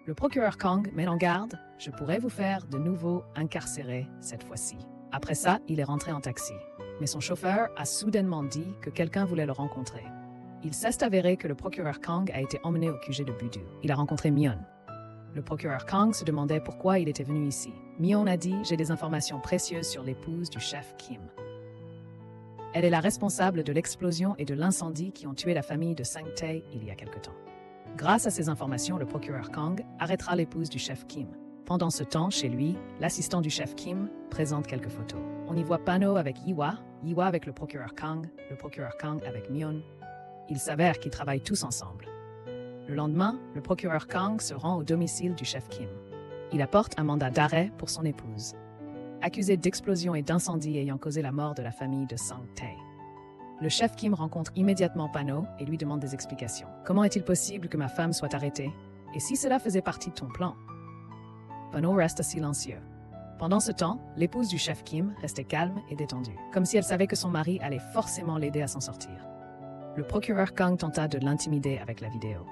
Le procureur Kang met en garde « Je pourrais vous faire de nouveau incarcérer cette fois-ci. » Après ça, il est rentré en taxi. Mais son chauffeur a soudainement dit que quelqu'un voulait le rencontrer. Il s'est avéré que le procureur Kang a été emmené au QG de Budu. Il a rencontré Myeon. Le procureur Kang se demandait pourquoi il était venu ici. Myeon a dit « J'ai des informations précieuses sur l'épouse du chef Kim. Elle est la responsable de l'explosion et de l'incendie qui ont tué la famille de Sang-tae il y a quelque temps. » Grâce à ces informations, le procureur Kang arrêtera l'épouse du chef Kim. Pendant ce temps, chez lui, l'assistant du chef Kim présente quelques photos. On y voit Pan-ho avec Yiwa, Yiwa avec le procureur Kang avec Myeon. Il s'avère qu'ils travaillent tous ensemble. Le lendemain, le procureur Kang se rend au domicile du chef Kim. Il apporte un mandat d'arrêt pour son épouse, accusée d'explosion et d'incendie ayant causé la mort de la famille de Sang-tae. Le chef Kim rencontre immédiatement Pan-ho et lui demande des explications. Comment est-il possible que ma femme soit arrêtée? Et si cela faisait partie de ton plan? Pan-ho reste silencieux. Pendant ce temps, l'épouse du chef Kim restait calme et détendue, comme si elle savait que son mari allait forcément l'aider à s'en sortir. Le procureur Kang tenta de l'intimider avec la vidéo.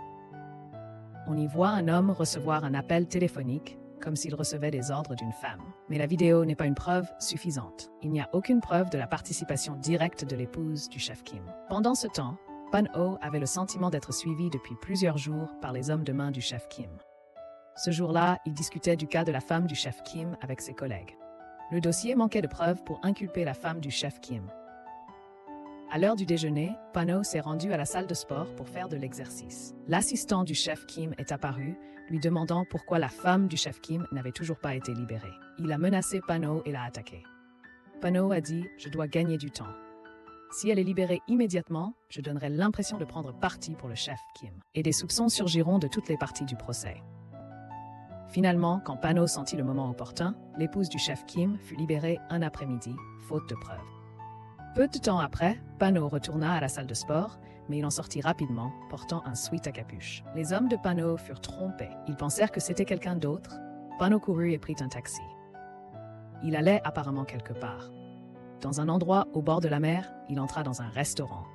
On y voit un homme recevoir un appel téléphonique, comme s'il recevait des ordres d'une femme. Mais la vidéo n'est pas une preuve suffisante. Il n'y a aucune preuve de la participation directe de l'épouse du chef Kim. Pendant ce temps, Pan-ho avait le sentiment d'être suivi depuis plusieurs jours par les hommes de main du chef Kim. Ce jour-là, il discutait du cas de la femme du chef Kim avec ses collègues. Le dossier manquait de preuves pour inculper la femme du chef Kim. À l'heure du déjeuner, Pan-ho s'est rendu à la salle de sport pour faire de l'exercice. L'assistant du chef Kim est apparu, lui demandant pourquoi la femme du chef Kim n'avait toujours pas été libérée. Il a menacé Pan-ho et l'a attaqué. Pan-ho a dit « Je dois gagner du temps. Si elle est libérée immédiatement, je donnerai l'impression de prendre parti pour le chef Kim. Et des soupçons surgiront de toutes les parties du procès. » Finalement, quand Pan-ho sentit le moment opportun, l'épouse du chef Kim fut libérée un après-midi, faute de preuves. Peu de temps après, Pan-ho retourna à la salle de sport, mais il en sortit rapidement, portant un sweat à capuche. Les hommes de Pan-ho furent trompés. Ils pensèrent que c'était quelqu'un d'autre. Pan-ho courut et prit un taxi. Il allait apparemment quelque part. Dans un endroit au bord de la mer, il entra dans un restaurant.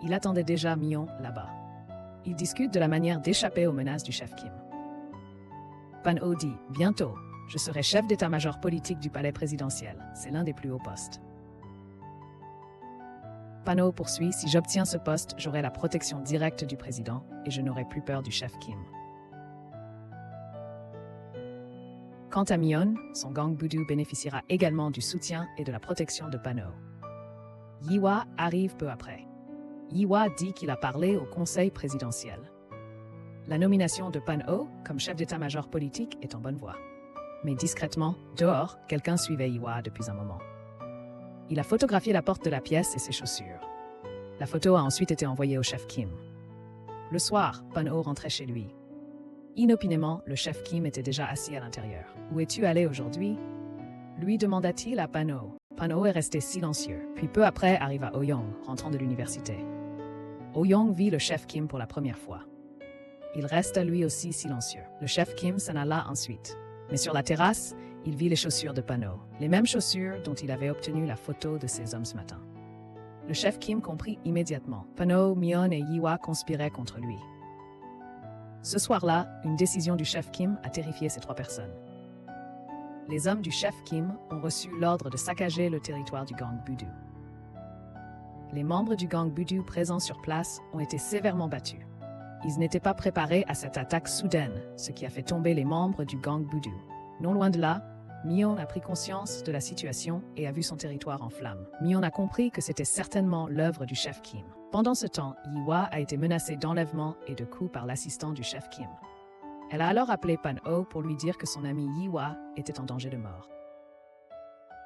Il attendait déjà Myon là-bas. Ils discutent de la manière d'échapper aux menaces du chef Kim. Pan-ho dit « Bientôt, je serai chef d'état-major politique du palais présidentiel. C'est l'un des plus hauts postes. » Pan-ho poursuit « Si j'obtiens ce poste, j'aurai la protection directe du président et je n'aurai plus peur du chef Kim. » Quant à Myon, son gang Budu bénéficiera également du soutien et de la protection de Pan-ho. Yi-hwa arrive peu après. Yi-hwa dit qu'il a parlé au conseil présidentiel. La nomination de Pan-ho comme chef d'état-major politique est en bonne voie. Mais discrètement, dehors, quelqu'un suivait Yi-hwa depuis un moment. Il a photographié la porte de la pièce et ses chaussures. La photo a ensuite été envoyée au chef Kim. Le soir, Pan-ho rentrait chez lui. Inopinément, le chef Kim était déjà assis à l'intérieur. « Où es-tu allé aujourd'hui » lui demanda-t-il à Pan-ho. Pan-ho est resté silencieux. Puis peu après arriva Oh-young, rentrant de l'université. Oh-young vit le chef Kim pour la première fois. Il resta lui aussi silencieux. Le chef Kim s'en alla ensuite. Mais sur la terrasse, il vit les chaussures de Pan-ho, les mêmes chaussures dont il avait obtenu la photo de ces hommes ce matin. Le chef Kim comprit immédiatement. Pan-ho, Myon et Yi-hwa conspiraient contre lui. Ce soir-là, une décision du chef Kim a terrifié ces trois personnes. Les hommes du chef Kim ont reçu l'ordre de saccager le territoire du gang Budu. Les membres du gang Budu présents sur place ont été sévèrement battus. Ils n'étaient pas préparés à cette attaque soudaine, ce qui a fait tomber les membres du gang Budu. Non loin de là, Myon a pris conscience de la situation et a vu son territoire en flammes. Myon a compris que c'était certainement l'œuvre du chef Kim. Pendant ce temps, Yi-hwa a été menacée d'enlèvement et de coups par l'assistant du chef Kim. Elle a alors appelé Pan-ho pour lui dire que son ami Yi-hwa était en danger de mort.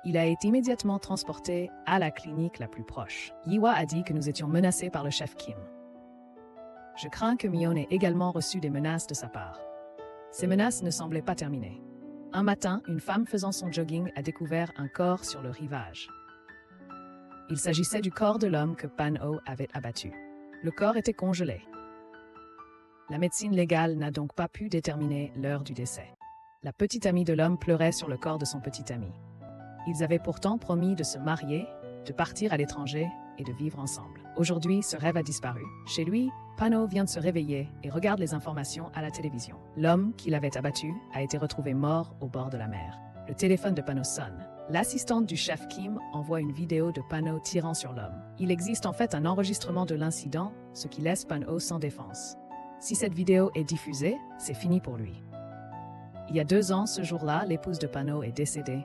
Il a été immédiatement transporté à la clinique la plus proche. Yi-hwa a dit que nous étions menacés par le chef Kim. Je crains que Myon ait également reçu des menaces de sa part. Ces menaces ne semblaient pas terminées. Un matin, une femme faisant son jogging a découvert un corps sur le rivage. Il s'agissait du corps de l'homme que Pan-ho avait abattu. Le corps était congelé. La médecine légale n'a donc pas pu déterminer l'heure du décès. La petite amie de l'homme pleurait sur le corps de son petit ami. Ils avaient pourtant promis de se marier, de partir à l'étranger et de vivre ensemble. Aujourd'hui, ce rêve a disparu. Chez lui, Pan-ho vient de se réveiller et regarde les informations à la télévision. L'homme qui l'avait abattu a été retrouvé mort au bord de la mer. Le téléphone de Pan-ho sonne. L'assistante du chef Kim envoie une vidéo de Pan-ho tirant sur l'homme. Il existe en fait un enregistrement de l'incident, ce qui laisse Pan-ho sans défense. Si cette vidéo est diffusée, c'est fini pour lui. Il y a 2 ans, ce jour-là, l'épouse de Pan-ho est décédée.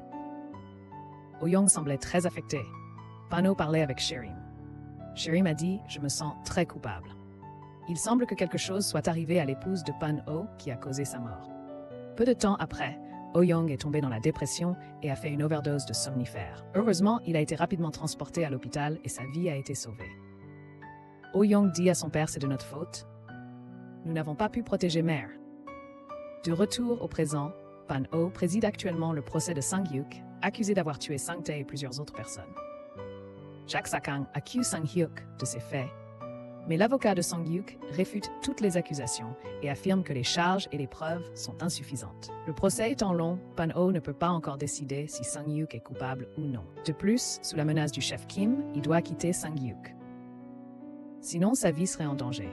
Oh-young semblait très affecté. Pan-ho parlait avec Sherim. Sherim a dit « Je me sens très coupable ». Il semble que quelque chose soit arrivé à l'épouse de Pan-ho qui a causé sa mort. Peu de temps après, Oh-young est tombé dans la dépression et a fait une overdose de somnifères. Heureusement, il a été rapidement transporté à l'hôpital et sa vie a été sauvée. Oh-young dit à son père « C'est de notre faute. Nous n'avons pas pu protéger mère ». De retour au présent, Pan-ho préside actuellement le procès de Sang-hyuk, accusé d'avoir tué Sang-tae et plusieurs autres personnes. Jak Sakang accuse Sang-hyuk de ces faits. Mais l'avocat de Sang-hyuk réfute toutes les accusations et affirme que les charges et les preuves sont insuffisantes. Le procès étant long, Pan-ho ne peut pas encore décider si Sang-hyuk est coupable ou non. De plus, sous la menace du chef Kim, il doit quitter Sang-hyuk. Sinon, sa vie serait en danger.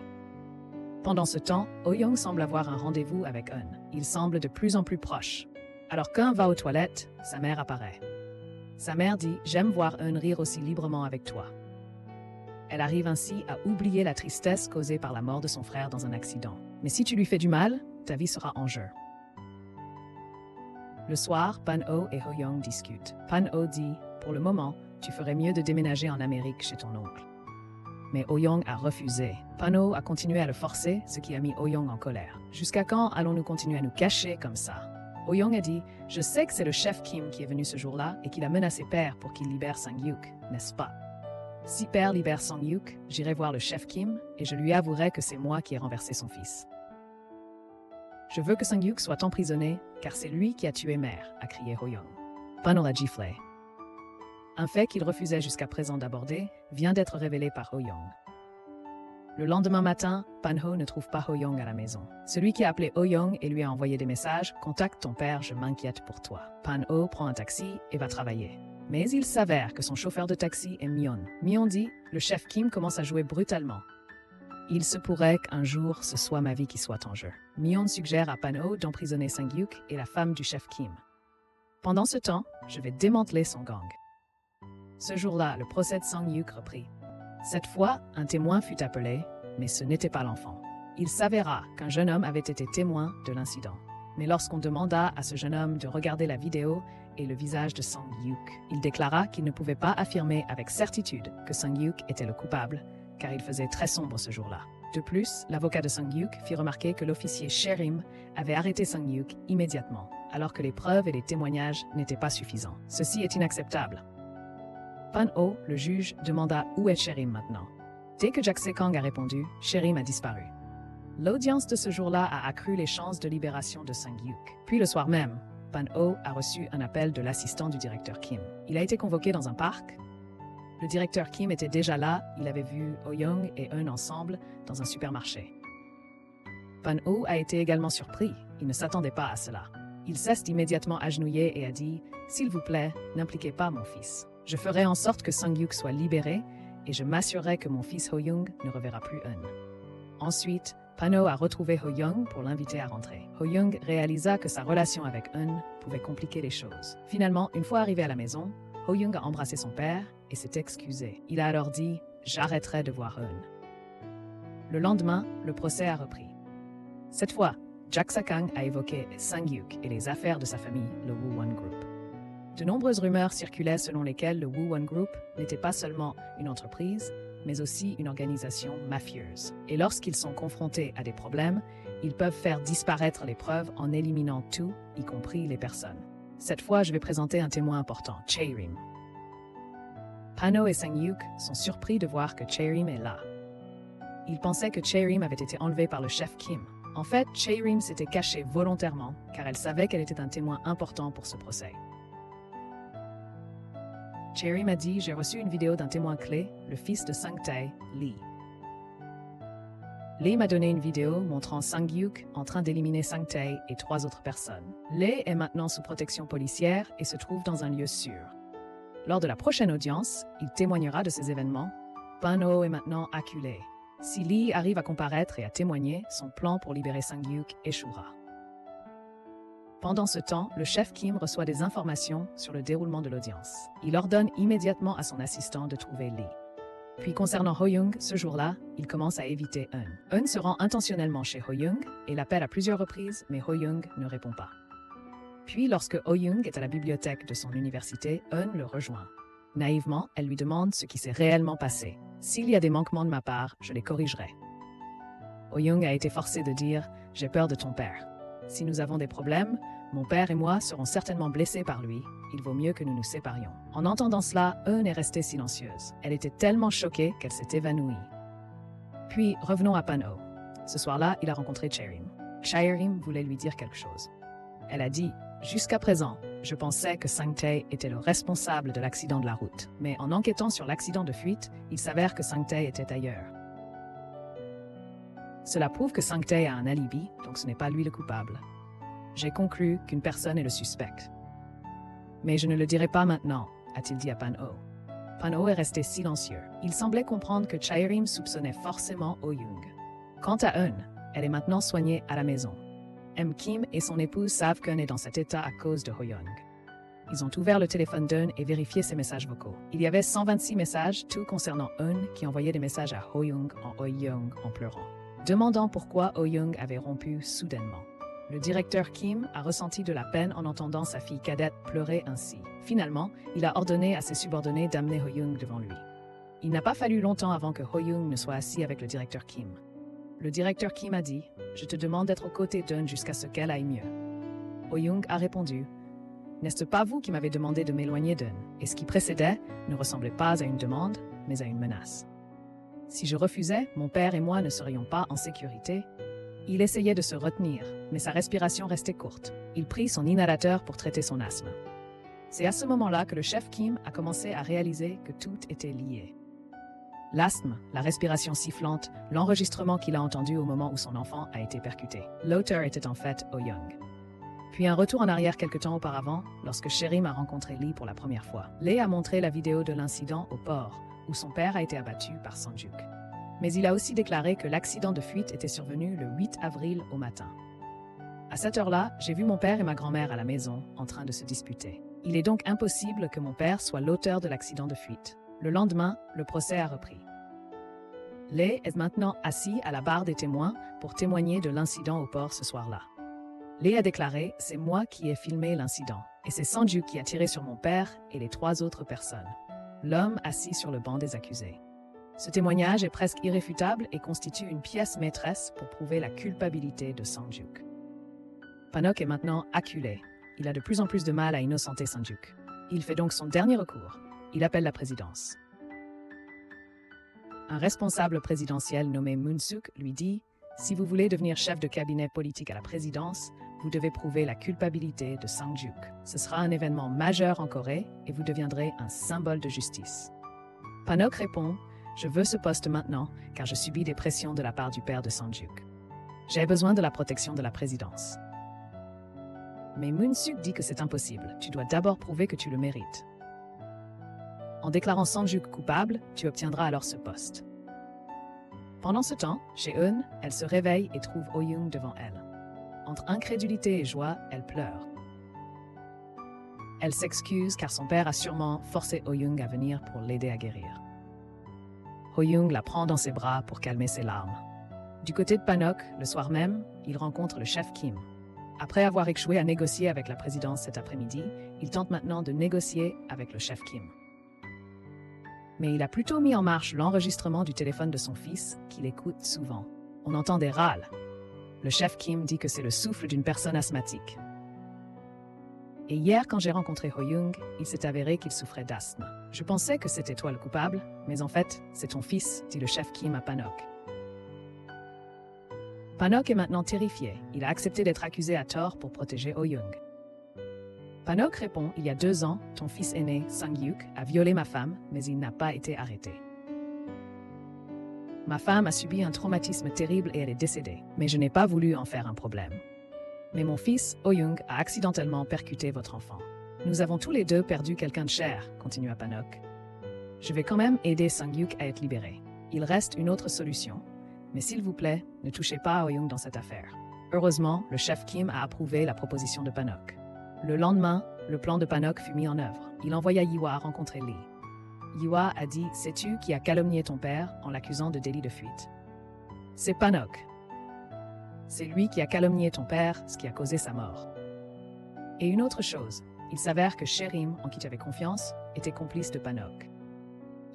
Pendant ce temps, Oh-young semble avoir un rendez-vous avec Eun. Ils semblent de plus en plus proches. Alors qu'Eun va aux toilettes, sa mère apparaît. Sa mère dit « J'aime voir Eun rire aussi librement avec toi ». Elle arrive ainsi à oublier la tristesse causée par la mort de son frère dans un accident. Mais si tu lui fais du mal, ta vie sera en jeu. Le soir, Pan-ho et Ho-young discutent. Pan-ho dit « Pour le moment, tu ferais mieux de déménager en Amérique chez ton oncle ». Mais Ho-young a refusé. Pan-ho a continué à le forcer, ce qui a mis Ho-young en colère. « Jusqu'à quand allons-nous continuer à nous cacher comme ça ?» Ho-young a dit « Je sais que c'est le chef Kim qui est venu ce jour-là et qu'il a menacé Père pour qu'il libère Sang-hyuk, n'est-ce pas ?» Si Père libère Sang-hyuk, j'irai voir le chef Kim et je lui avouerai que c'est moi qui ai renversé son fils. Je veux que Sang-hyuk soit emprisonné, car c'est lui qui a tué Mère, a crié Ho-young. Pan-ho l'a giflé. Un fait qu'il refusait jusqu'à présent d'aborder vient d'être révélé par Ho-young. Le lendemain matin, Pan-ho ne trouve pas Ho-young à la maison. Celui qui a appelé Ho-young et lui a envoyé des messages « Contacte ton père, je m'inquiète pour toi ». Pan-ho prend un taxi et va travailler. Mais il s'avère que son chauffeur de taxi est Myon. Myon dit « Le chef Kim commence à jouer brutalement. Il se pourrait qu'un jour, ce soit ma vie qui soit en jeu. » Myon suggère à Pan-ho d'emprisonner Sang-hyuk et la femme du chef Kim. Pendant ce temps, je vais démanteler son gang. Ce jour-là, le procès de Sang-hyuk reprit. Cette fois, un témoin fut appelé, mais ce n'était pas l'enfant. Il s'avéra qu'un jeune homme avait été témoin de l'incident. Mais lorsqu'on demanda à ce jeune homme de regarder la vidéo et le visage de Sang-hyuk, il déclara qu'il ne pouvait pas affirmer avec certitude que Sang-hyuk était le coupable, car il faisait très sombre ce jour-là. De plus, l'avocat de Sang-hyuk fit remarquer que l'officier Sherim avait arrêté Sang-hyuk immédiatement, alors que les preuves et les témoignages n'étaient pas suffisants. Ceci est inacceptable. Pan-ho, le juge, demanda où est Sherim maintenant. Dès que Jak Se-kang a répondu, Sherim a disparu. L'audience de ce jour-là a accru les chances de libération de Sang-hyuk. Puis le soir même, Pan-ho a reçu un appel de l'assistant du directeur Kim. Il a été convoqué dans un parc. Le directeur Kim était déjà là, il avait vu Ho-young et Eun ensemble dans un supermarché. Pan-ho a été également surpris, il ne s'attendait pas à cela. Il s'est immédiatement agenouillé et a dit « S'il vous plaît, n'impliquez pas mon fils. Je ferai en sorte que Sang-hyuk soit libéré et je m'assurerai que mon fils Ho-young ne reverra plus Eun. » Ensuite, Pan-ho a retrouvé Ho-young pour l'inviter à rentrer. Ho-young réalisa que sa relation avec Eun pouvait compliquer les choses. Finalement, une fois arrivé à la maison, Ho-young a embrassé son père et s'est excusé. Il a alors dit « J'arrêterai de voir Eun ». Le lendemain, le procès a repris. Cette fois, Jak Sakang a évoqué Sang-hyuk et les affaires de sa famille, le Woo-won Group. De nombreuses rumeurs circulaient selon lesquelles le Woo-won Group n'était pas seulement une entreprise, mais aussi une organisation mafieuse. Et lorsqu'ils sont confrontés à des problèmes, ils peuvent faire disparaître les preuves en éliminant tout, y compris les personnes. Cette fois, je vais présenter un témoin important, Chae-rim. Pan-ho et Sang-hyuk sont surpris de voir que Chae-rim est là. Ils pensaient que Chae-rim avait été enlevé par le chef Kim. En fait, Chae-rim s'était cachée volontairement, car elle savait qu'elle était un témoin important pour ce procès. Chae-rim a dit « J'ai reçu une vidéo d'un témoin clé, le fils de Sang-tae, Lee. Lee m'a donné une vidéo montrant Sang-hyuk en train d'éliminer Sang-tae et 3 autres personnes. Lee est maintenant sous protection policière et se trouve dans un lieu sûr. Lors de la prochaine audience, il témoignera de ces événements. Pan-ho est maintenant acculé. Si Lee arrive à comparaître et à témoigner, son plan pour libérer Sang-hyuk échouera. » Pendant ce temps, le chef Kim reçoit des informations sur le déroulement de l'audience. Il ordonne immédiatement à son assistant de trouver Lee. Puis concernant Ho-young, ce jour-là, il commence à éviter Eun. Eun se rend intentionnellement chez Ho-young et l'appelle à plusieurs reprises, mais Ho-young ne répond pas. Puis, lorsque Ho-young est à la bibliothèque de son université, Eun le rejoint. Naïvement, elle lui demande ce qui s'est réellement passé. « S'il y a des manquements de ma part, je les corrigerai. » Ho-young a été forcé de dire « J'ai peur de ton père. Si nous avons des problèmes, mon père et moi serons certainement blessés par lui. Il vaut mieux que nous nous séparions. » En entendant cela, Eun est restée silencieuse. Elle était tellement choquée qu'elle s'est évanouie. Puis, revenons à Pan-ho. Ce soir-là, il a rencontré Chae-rim. Chae-rim voulait lui dire quelque chose. Elle a dit « Jusqu'à présent, je pensais que Sang-tae était le responsable de l'accident de la route, mais en enquêtant sur l'accident de fuite, il s'avère que Sang-tae était ailleurs. Cela prouve que Sang-tae a un alibi, donc ce n'est pas lui le coupable. J'ai conclu qu'une personne est le suspect. Mais je ne le dirai pas maintenant, a-t-il dit à Pan-ho. Pan-ho est resté silencieux. Il semblait comprendre que Chae-rim soupçonnait forcément Oh-young. Quant à Eun, elle est maintenant soignée à la maison. Kim et son épouse savent qu'Eun est dans cet état à cause de Ho-young. Ils ont ouvert le téléphone d'Eun et vérifié ses messages vocaux. Il y avait 126 messages, tout concernant Eun, qui envoyait des messages à Ho-young en pleurant, demandant pourquoi Oh-young avait rompu soudainement. Le directeur Kim a ressenti de la peine en entendant sa fille cadette pleurer ainsi. Finalement, il a ordonné à ses subordonnés d'amener Ho-young devant lui. Il n'a pas fallu longtemps avant que Ho-young ne soit assis avec le directeur Kim. Le directeur Kim a dit « Je te demande d'être aux côtés d'Eun jusqu'à ce qu'elle aille mieux ». Ho-young a répondu « N'est-ce pas vous qui m'avez demandé de m'éloigner d'Eun ?» Et ce qui précédait ne ressemblait pas à une demande, mais à une menace. Si je refusais, mon père et moi ne serions pas en sécurité. Il essayait de se retenir, mais sa respiration restait courte. Il prit son inhalateur pour traiter son asthme. C'est à ce moment-là que le chef Kim a commencé à réaliser que tout était lié. L'asthme, la respiration sifflante, l'enregistrement qu'il a entendu au moment où son enfant a été percuté. L'auteur était en fait Oh-young. Puis un retour en arrière quelque temps auparavant, lorsque Chae-rim a rencontré Lee pour la première fois. Lee a montré la vidéo de l'incident au port, où son père a été abattu par Sang-juk. Mais il a aussi déclaré que l'accident de fuite était survenu le 8 avril au matin. À cette heure-là, j'ai vu mon père et ma grand-mère à la maison, en train de se disputer. Il est donc impossible que mon père soit l'auteur de l'accident de fuite. Le lendemain, le procès a repris. Lee est maintenant assis à la barre des témoins pour témoigner de l'incident au port ce soir-là. Lee a déclaré « C'est moi qui ai filmé l'incident, et c'est Sang-juk qui a tiré sur mon père et les 3 autres personnes. » L'homme assis sur le banc des accusés. Ce témoignage est presque irréfutable et constitue une pièce maîtresse pour prouver la culpabilité de Sang-juk. Pan-ok est maintenant acculé. Il a de plus en plus de mal à innocenter Sang-juk. Il fait donc son dernier recours. Il appelle la présidence. Un responsable présidentiel nommé Moon-suk lui dit « Si vous voulez devenir chef de cabinet politique à la présidence, vous devez prouver la culpabilité de Sang-juk. Ce sera un événement majeur en Corée et vous deviendrez un symbole de justice. » Pan-ok répond « Je veux ce poste maintenant car je subis des pressions de la part du père de Sang-juk. J'ai besoin de la protection de la présidence. » Mais Moon-suk dit que c'est impossible. Tu dois d'abord prouver que tu le mérites. En déclarant Sang-juk coupable, tu obtiendras alors ce poste. Pendant ce temps, chez Eun, elle se réveille et trouve Oh-young devant elle. Entre incrédulité et joie, elle pleure. Elle s'excuse car son père a sûrement forcé Oh-young à venir pour l'aider à guérir. Oh-young la prend dans ses bras pour calmer ses larmes. Du côté de Pan-ok, le soir même, il rencontre le chef Kim. Après avoir échoué à négocier avec la présidence cet après-midi, il tente maintenant de négocier avec le chef Kim. Mais il a plutôt mis en marche l'enregistrement du téléphone de son fils, qu'il écoute souvent. On entend des râles. Le chef Kim dit que c'est le souffle d'une personne asthmatique. Et hier, quand j'ai rencontré Oh-young, il s'est avéré qu'il souffrait d'asthme. Je pensais que c'était toi le coupable, mais en fait, c'est ton fils, dit le chef Kim à Pan-ok. Pan-ok est maintenant terrifié. Il a accepté d'être accusé à tort pour protéger Oh-young. Pan-ok répond « Il y a 2 ans, ton fils aîné, Sang-juk, a violé ma femme, mais il n'a pas été arrêté. Ma femme a subi un traumatisme terrible et elle est décédée, mais je n'ai pas voulu en faire un problème. Mais mon fils, Oh-young, a accidentellement percuté votre enfant. Nous avons tous les deux perdu quelqu'un de cher, continua Pan-ok. Je vais quand même aider Sang-juk à être libéré. Il reste une autre solution, mais s'il vous plaît, ne touchez pas à Oh-young dans cette affaire. » Heureusement, le chef Kim a approuvé la proposition de Pan-ok. Le lendemain, le plan de Pan-ok fut mis en œuvre. Il envoya Yiwa rencontrer Lee. Yiwa a dit « Sais-tu qui a calomnié ton père en l'accusant de délit de fuite ?» « C'est Pan-ok. C'est lui qui a calomnié ton père, ce qui a causé sa mort. » Et une autre chose, il s'avère que Chae-rim, en qui tu avais confiance, était complice de Pan-ok.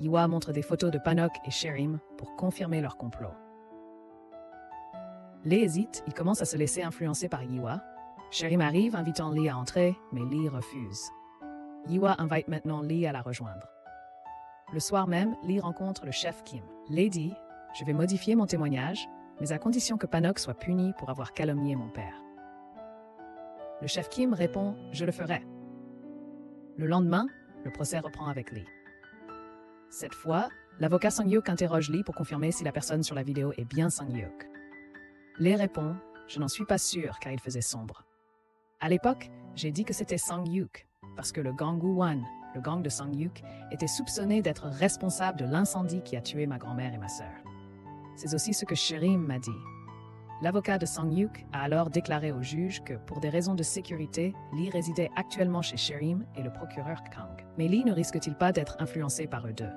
Yiwa montre des photos de Pan-ok et Chae-rim pour confirmer leur complot. Lee hésite, il commence à se laisser influencer par Yiwa. Chae-rim arrive, invitant Lee à entrer, mais Lee refuse. Yiwa invite maintenant Lee à la rejoindre. Le soir même, Lee rencontre le chef Kim. Lee dit « Je vais modifier mon témoignage, mais à condition que Pan-ok soit puni pour avoir calomnié mon père. » Le chef Kim répond « Je le ferai ». Le lendemain, le procès reprend avec Lee. Cette fois, l'avocat Sang-hyuk interroge Lee pour confirmer si la personne sur la vidéo est bien Sang-hyuk. Lee répond « Je n'en suis pas sûr car il faisait sombre. À l'époque, j'ai dit que c'était Sang-hyuk parce que le gang Woo-won, le gang de Sang-hyuk, était soupçonné d'être responsable de l'incendie qui a tué ma grand-mère et ma sœur. C'est aussi ce que Sherim m'a dit. L'avocat de Sang-hyuk a alors déclaré au juge que, pour des raisons de sécurité, Lee résidait actuellement chez Sherim et le procureur Kang. Mais Lee ne risque-t-il pas d'être influencé par eux deux?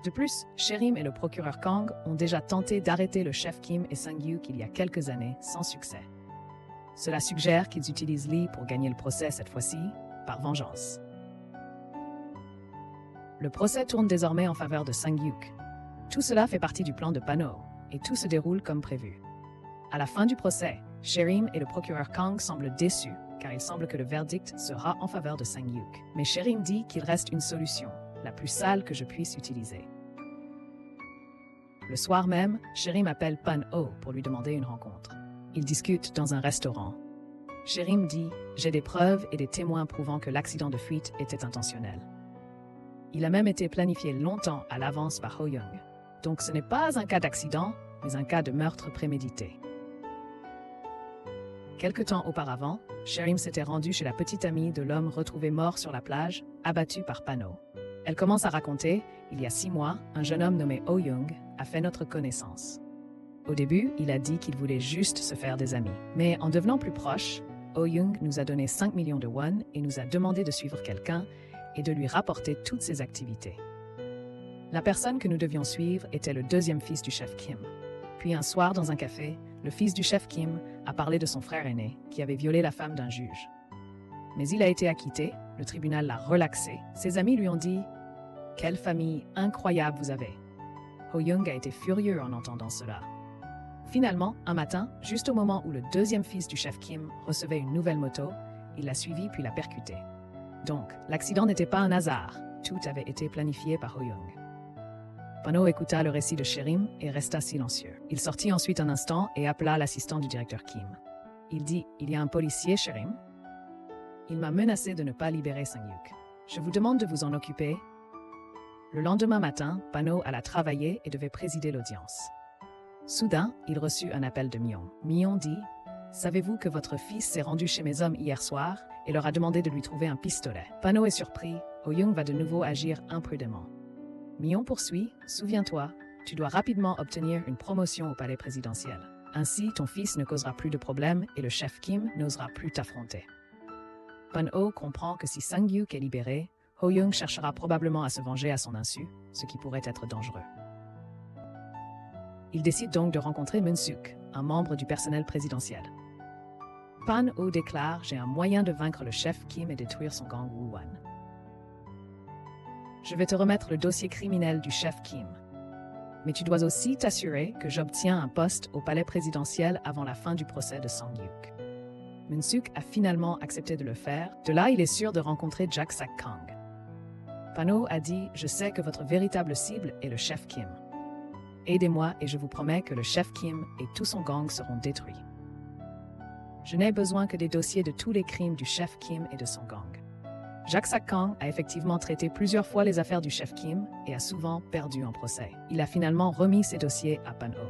De plus, Sherim et le procureur Kang ont déjà tenté d'arrêter le chef Kim et Sang-hyuk il y a quelques années, sans succès. Cela suggère qu'ils utilisent Lee pour gagner le procès cette fois-ci, par vengeance. Le procès tourne désormais en faveur de Sang-hyuk. Tout cela fait partie du plan de Pano, et tout se déroule comme prévu. À la fin du procès, Sherim et le procureur Kang semblent déçus, car il semble que le verdict sera en faveur de Sang-hyuk. Mais Sherim dit qu'il reste une solution, la plus sale que je puisse utiliser. Le soir même, Sherim appelle Pan-ho pour lui demander une rencontre. Ils discutent dans un restaurant. Sherim dit « J'ai des preuves et des témoins prouvant que l'accident de fuite était intentionnel. Il a même été planifié longtemps à l'avance par Ho-young. Donc ce n'est pas un cas d'accident, mais un cas de meurtre prémédité. » Quelque temps auparavant, Sherim s'était rendue chez la petite amie de l'homme retrouvé mort sur la plage, abattu par Pano. Elle commence à raconter, il y a 6 mois, un jeune homme nommé Ho-young a fait notre connaissance. Au début, il a dit qu'il voulait juste se faire des amis. Mais en devenant plus proche, Ho-young nous a donné 5 millions de won et nous a demandé de suivre quelqu'un et de lui rapporter toutes ses activités. La personne que nous devions suivre était le deuxième fils du chef Kim. Puis un soir, dans un café, le fils du chef Kim a parlé de son frère aîné qui avait violé la femme d'un juge. Mais il a été acquitté, le tribunal l'a relaxé. Ses amis lui ont dit « Quelle famille incroyable vous avez !» Ho-young a été furieux en entendant cela. Finalement, un matin, juste au moment où le deuxième fils du chef Kim recevait une nouvelle moto, il l'a suivi puis l'a percuté. Donc, l'accident n'était pas un hasard, tout avait été planifié par Ho-young. Pano écouta le récit de Sherim et resta silencieux. Il sortit ensuite un instant et appela l'assistant du directeur Kim. Il dit « Il y a un policier, Sherim. Il m'a menacé de ne pas libérer Sang-hyuk. Je vous demande de vous en occuper. » Le lendemain matin, Pano alla travailler et devait présider l'audience. Soudain, il reçut un appel de Myon. Myon dit « Savez-vous que votre fils s'est rendu chez mes hommes hier soir et leur a demandé de lui trouver un pistolet ?» Pano est surpris. Ho-young va de nouveau agir imprudemment. Myon poursuit « Souviens-toi, tu dois rapidement obtenir une promotion au palais présidentiel. Ainsi, ton fils ne causera plus de problèmes et le chef Kim n'osera plus t'affronter. » Pan-ho comprend que si Sang-hyuk est libéré, Ho-young cherchera probablement à se venger à son insu, ce qui pourrait être dangereux. Il décide donc de rencontrer Moon-suk, un membre du personnel présidentiel. Pan-ho déclare « J'ai un moyen de vaincre le chef Kim et détruire son gang Woo-won. Je vais te remettre le dossier criminel du chef Kim. Mais tu dois aussi t'assurer que j'obtiens un poste au palais présidentiel avant la fin du procès de Sang-hyuk. » Moon-suk a finalement accepté de le faire. De là, il est sûr de rencontrer Jak-sak-kang. Pano a dit « Je sais que votre véritable cible est le chef Kim. Aidez-moi et je vous promets que le chef Kim et tout son gang seront détruits. Je n'ai besoin que des dossiers de tous les crimes du chef Kim et de son gang. » Jak-sak-kang a effectivement traité plusieurs fois les affaires du chef Kim et a souvent perdu en procès. Il a finalement remis ses dossiers à Pan-ho.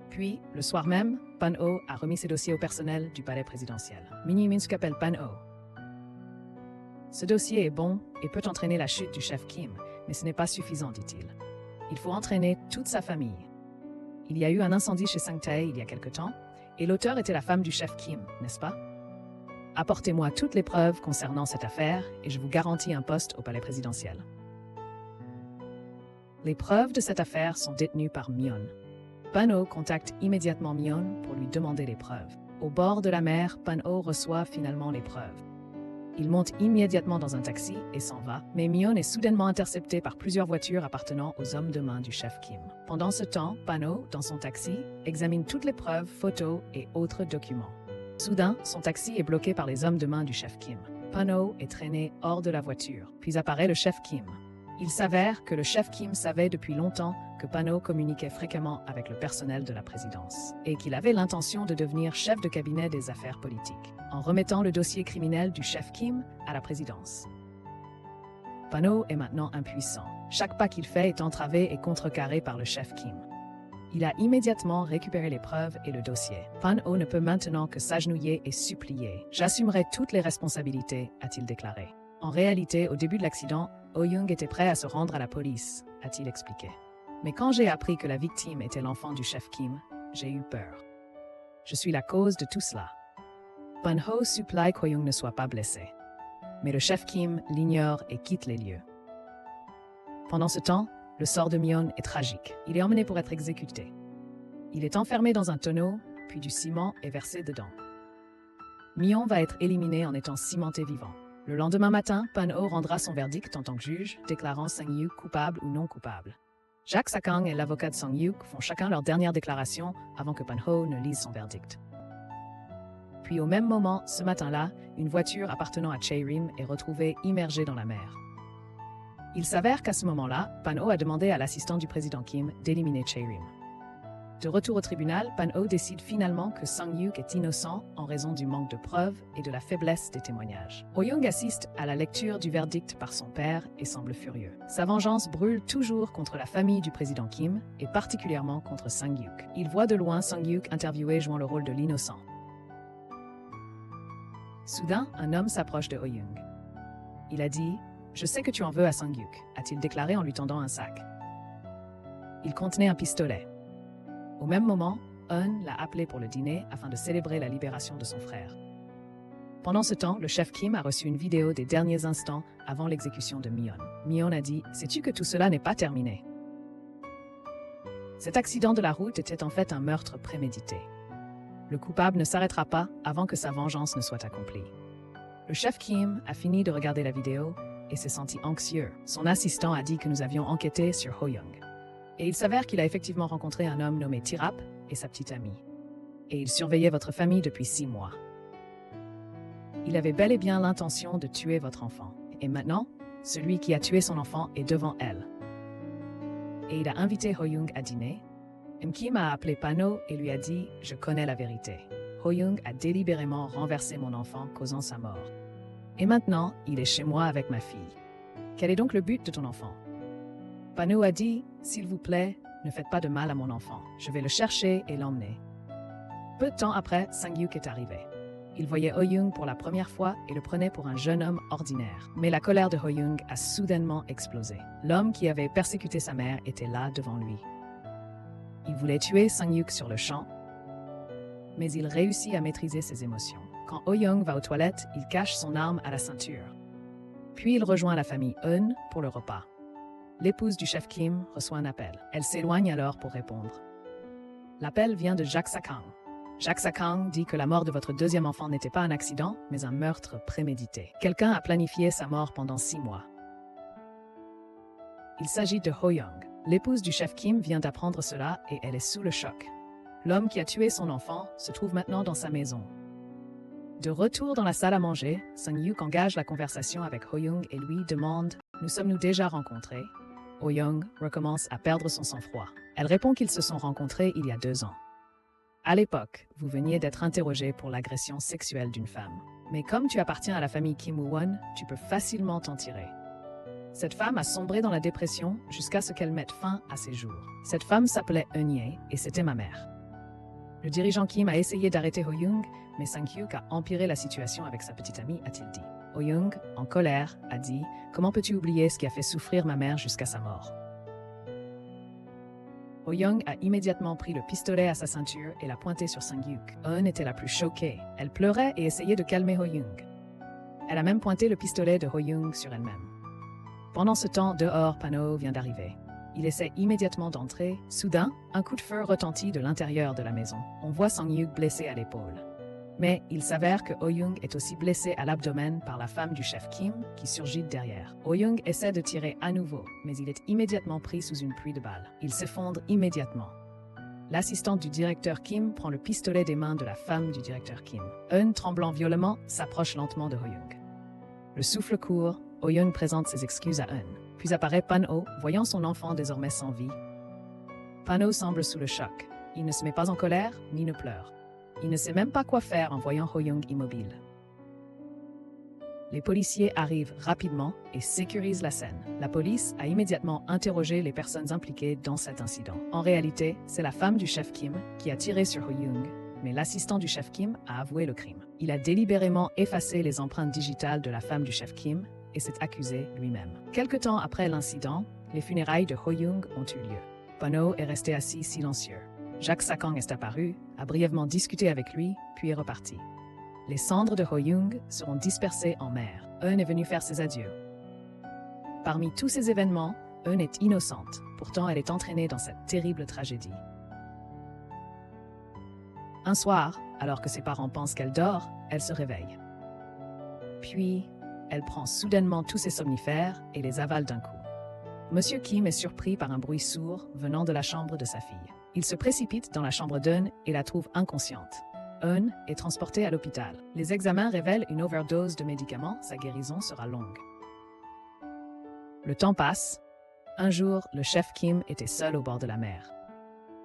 Puis, le soir même, Pan-ho a remis ses dossiers au personnel du palais présidentiel. Moon-suk appelle Pan-ho. Ce dossier est bon et peut entraîner la chute du chef Kim, mais ce n'est pas suffisant, dit-il. Il faut entraîner toute sa famille. Il y a eu un incendie chez Sang-tae il y a quelque temps, et l'auteur était la femme du chef Kim, n'est-ce pas? Apportez-moi toutes les preuves concernant cette affaire et je vous garantis un poste au palais présidentiel. Les preuves de cette affaire sont détenues par Myon. Pan-ho contacte immédiatement Myon pour lui demander les preuves. Au bord de la mer, Pan-ho reçoit finalement les preuves. Il monte immédiatement dans un taxi et s'en va, mais Myon est soudainement intercepté par plusieurs voitures appartenant aux hommes de main du chef Kim. Pendant ce temps, Pan-ho, dans son taxi, examine toutes les preuves, photos et autres documents. Soudain, son taxi est bloqué par les hommes de main du chef Kim. Pan-ho est traîné hors de la voiture, puis apparaît le chef Kim. Il s'avère que le chef Kim savait depuis longtemps que Pan-ho communiquait fréquemment avec le personnel de la présidence et qu'il avait l'intention de devenir chef de cabinet des affaires politiques en remettant le dossier criminel du chef Kim à la présidence. Pan-ho est maintenant impuissant. Chaque pas qu'il fait est entravé et contrecarré par le chef Kim. Il a immédiatement récupéré les preuves et le dossier. Pan-ho ne peut maintenant que s'agenouiller et supplier. « J'assumerai toutes les responsabilités », a-t-il déclaré. En réalité, au début de l'accident, Oh-young était prêt à se rendre à la police, a-t-il expliqué. Mais quand j'ai appris que la victime était l'enfant du chef Kim, j'ai eu peur. Je suis la cause de tout cela. Pan-ho supplie qu'O-young ne soit pas blessé. Mais le chef Kim l'ignore et quitte les lieux. Pendant ce temps, le sort de Myon est tragique. Il est emmené pour être exécuté. Il est enfermé dans un tonneau, puis du ciment est versé dedans. Myon va être éliminé en étant cimenté vivant. Le lendemain matin, Pan-ho rendra son verdict en tant que juge, déclarant Sang-hyuk coupable ou non coupable. Jang Sa-kang et l'avocat de Sang-hyuk font chacun leur dernière déclaration avant que Pan-ho ne lise son verdict. Puis au même moment, ce matin-là, une voiture appartenant à Chae-rim est retrouvée immergée dans la mer. Il s'avère qu'à ce moment-là, Pan-ho a demandé à l'assistant du président Kim d'éliminer Chae-rim. De retour au tribunal, Pan-ho décide finalement que Sang-hyuk est innocent en raison du manque de preuves et de la faiblesse des témoignages. Oh-young assiste à la lecture du verdict par son père et semble furieux. Sa vengeance brûle toujours contre la famille du président Kim et particulièrement contre Sang-hyuk. Il voit de loin Sang-hyuk interviewé jouant le rôle de l'innocent. Soudain, un homme s'approche de Oh-young. Il a dit « Je sais que tu en veux à Sang-hyuk », a-t-il déclaré en lui tendant un sac. Il contenait un pistolet. Au même moment, Eun l'a appelé pour le dîner afin de célébrer la libération de son frère. Pendant ce temps, le chef Kim a reçu une vidéo des derniers instants avant l'exécution de Myon. Myon a dit « Sais-tu que tout cela n'est pas terminé ?» Cet accident de la route était en fait un meurtre prémédité. Le coupable ne s'arrêtera pas avant que sa vengeance ne soit accomplie. Le chef Kim a fini de regarder la vidéo et s'est senti anxieux. Son assistant a dit que nous avions enquêté sur Oh-young. Et il s'avère qu'il a effectivement rencontré un homme nommé Tirap et sa petite amie. Et il surveillait votre famille depuis 6 mois. Il avait bel et bien l'intention de tuer votre enfant. Et maintenant, celui qui a tué son enfant est devant elle. Et il a invité Oh-young à dîner. Kim a appelé Pan-ho et lui a dit « Je connais la vérité. Oh-young a délibérément renversé mon enfant, causant sa mort. Et maintenant, il est chez moi avec ma fille. Quel est donc le but de ton enfant ?» Pan-ho a dit « S'il vous plaît, ne faites pas de mal à mon enfant. Je vais le chercher et l'emmener. » Peu de temps après, Sang-hyuk est arrivé. Il voyait Oh-young pour la première fois et le prenait pour un jeune homme ordinaire. Mais la colère de Oh-young a soudainement explosé. L'homme qui avait persécuté sa mère était là devant lui. Il voulait tuer Sang-hyuk sur le champ, mais il réussit à maîtriser ses émotions. Quand Oh-young va aux toilettes, il cache son arme à la ceinture. Puis il rejoint la famille Eun pour le repas. L'épouse du chef Kim reçoit un appel. Elle s'éloigne alors pour répondre. L'appel vient de Jang Sa-kang. Jang Sa-kang dit que la mort de votre deuxième enfant n'était pas un accident, mais un meurtre prémédité. Quelqu'un a planifié sa mort pendant 6 mois. Il s'agit de Oh-young. L'épouse du chef Kim vient d'apprendre cela et elle est sous le choc. L'homme qui a tué son enfant se trouve maintenant dans sa maison. De retour dans la salle à manger, Sang-hyuk engage la conversation avec Oh-young et lui demande « Nous sommes-nous déjà rencontrés ?» Oh-young recommence à perdre son sang-froid. Elle répond qu'ils se sont rencontrés il y a 2 ans. À l'époque, vous veniez d'être interrogé pour l'agression sexuelle d'une femme. Mais comme tu appartiens à la famille Kim Woo-won, tu peux facilement t'en tirer. Cette femme a sombré dans la dépression jusqu'à ce qu'elle mette fin à ses jours. Cette femme s'appelait Eun-hye et c'était ma mère. Le dirigeant Kim a essayé d'arrêter Oh-young, mais Sang-hyuk a empiré la situation avec sa petite amie, a-t-il dit. Oh-young, en colère, a dit « Comment peux-tu oublier ce qui a fait souffrir ma mère jusqu'à sa mort ?» Oh-young a immédiatement pris le pistolet à sa ceinture et l'a pointé sur Sang-hyuk. Eun était la plus choquée. Elle pleurait et essayait de calmer Oh-young. Elle a même pointé le pistolet de Oh-young sur elle-même. Pendant ce temps, dehors, Pan-ho vient d'arriver. Il essaie immédiatement d'entrer. Soudain, un coup de feu retentit de l'intérieur de la maison. On voit Sang-hyuk blessé à l'épaule. Mais il s'avère que Oh-young est aussi blessé à l'abdomen par la femme du chef Kim qui surgit derrière. Oh-young essaie de tirer à nouveau, mais il est immédiatement pris sous une pluie de balles. Il s'effondre immédiatement. L'assistante du directeur Kim prend le pistolet des mains de la femme du directeur Kim. Eun, tremblant violemment, s'approche lentement de Oh-young. Le souffle court, Oh-young présente ses excuses à Eun. Puis apparaît Pan-ho, voyant son enfant désormais sans vie. Pan-ho semble sous le choc. Il ne se met pas en colère, ni ne pleure. Il ne sait même pas quoi faire en voyant Ho-young immobile. Les policiers arrivent rapidement et sécurisent la scène. La police a immédiatement interrogé les personnes impliquées dans cet incident. En réalité, c'est la femme du chef Kim qui a tiré sur Ho-young, mais l'assistant du chef Kim a avoué le crime. Il a délibérément effacé les empreintes digitales de la femme du chef Kim et s'est accusé lui-même. Quelque temps après l'incident, les funérailles de Ho-young ont eu lieu. Pan-ho est resté assis silencieux. Jacques Sakang est apparu, a brièvement discuté avec lui, puis est reparti. Les cendres de Ho-young seront dispersées en mer. Eun est venue faire ses adieux. Parmi tous ces événements, Eun est innocente. Pourtant, elle est entraînée dans cette terrible tragédie. Un soir, alors que ses parents pensent qu'elle dort, elle se réveille. Puis, elle prend soudainement tous ses somnifères et les avale d'un coup. Monsieur Kim est surpris par un bruit sourd venant de la chambre de sa fille. Il se précipite dans la chambre d'Eun et la trouve inconsciente. Eun est transporté à l'hôpital. Les examens révèlent une overdose de médicaments, sa guérison sera longue. Le temps passe. Un jour, le chef Kim était seul au bord de la mer.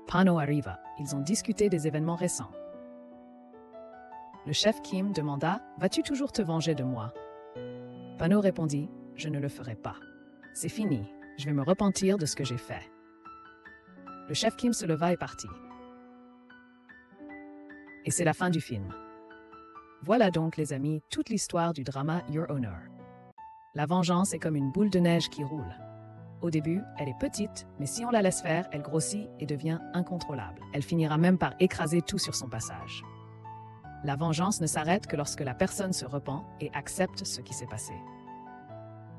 Pan-ho arriva. Ils ont discuté des événements récents. Le chef Kim demanda « Vas-tu toujours te venger de moi ?» Pan-ho répondit « Je ne le ferai pas. C'est fini. Je vais me repentir de ce que j'ai fait. » Le chef Kim se leva et partit. Et c'est la fin du film. Voilà donc, les amis, toute l'histoire du drama Your Honor. La vengeance est comme une boule de neige qui roule. Au début, elle est petite, mais si on la laisse faire, elle grossit et devient incontrôlable. Elle finira même par écraser tout sur son passage. La vengeance ne s'arrête que lorsque la personne se repent et accepte ce qui s'est passé.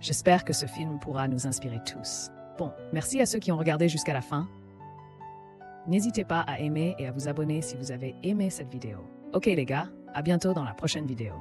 J'espère que ce film pourra nous inspirer tous. Bon, merci à ceux qui ont regardé jusqu'à la fin. N'hésitez pas à aimer et à vous abonner si vous avez aimé cette vidéo. Ok les gars, à bientôt dans la prochaine vidéo.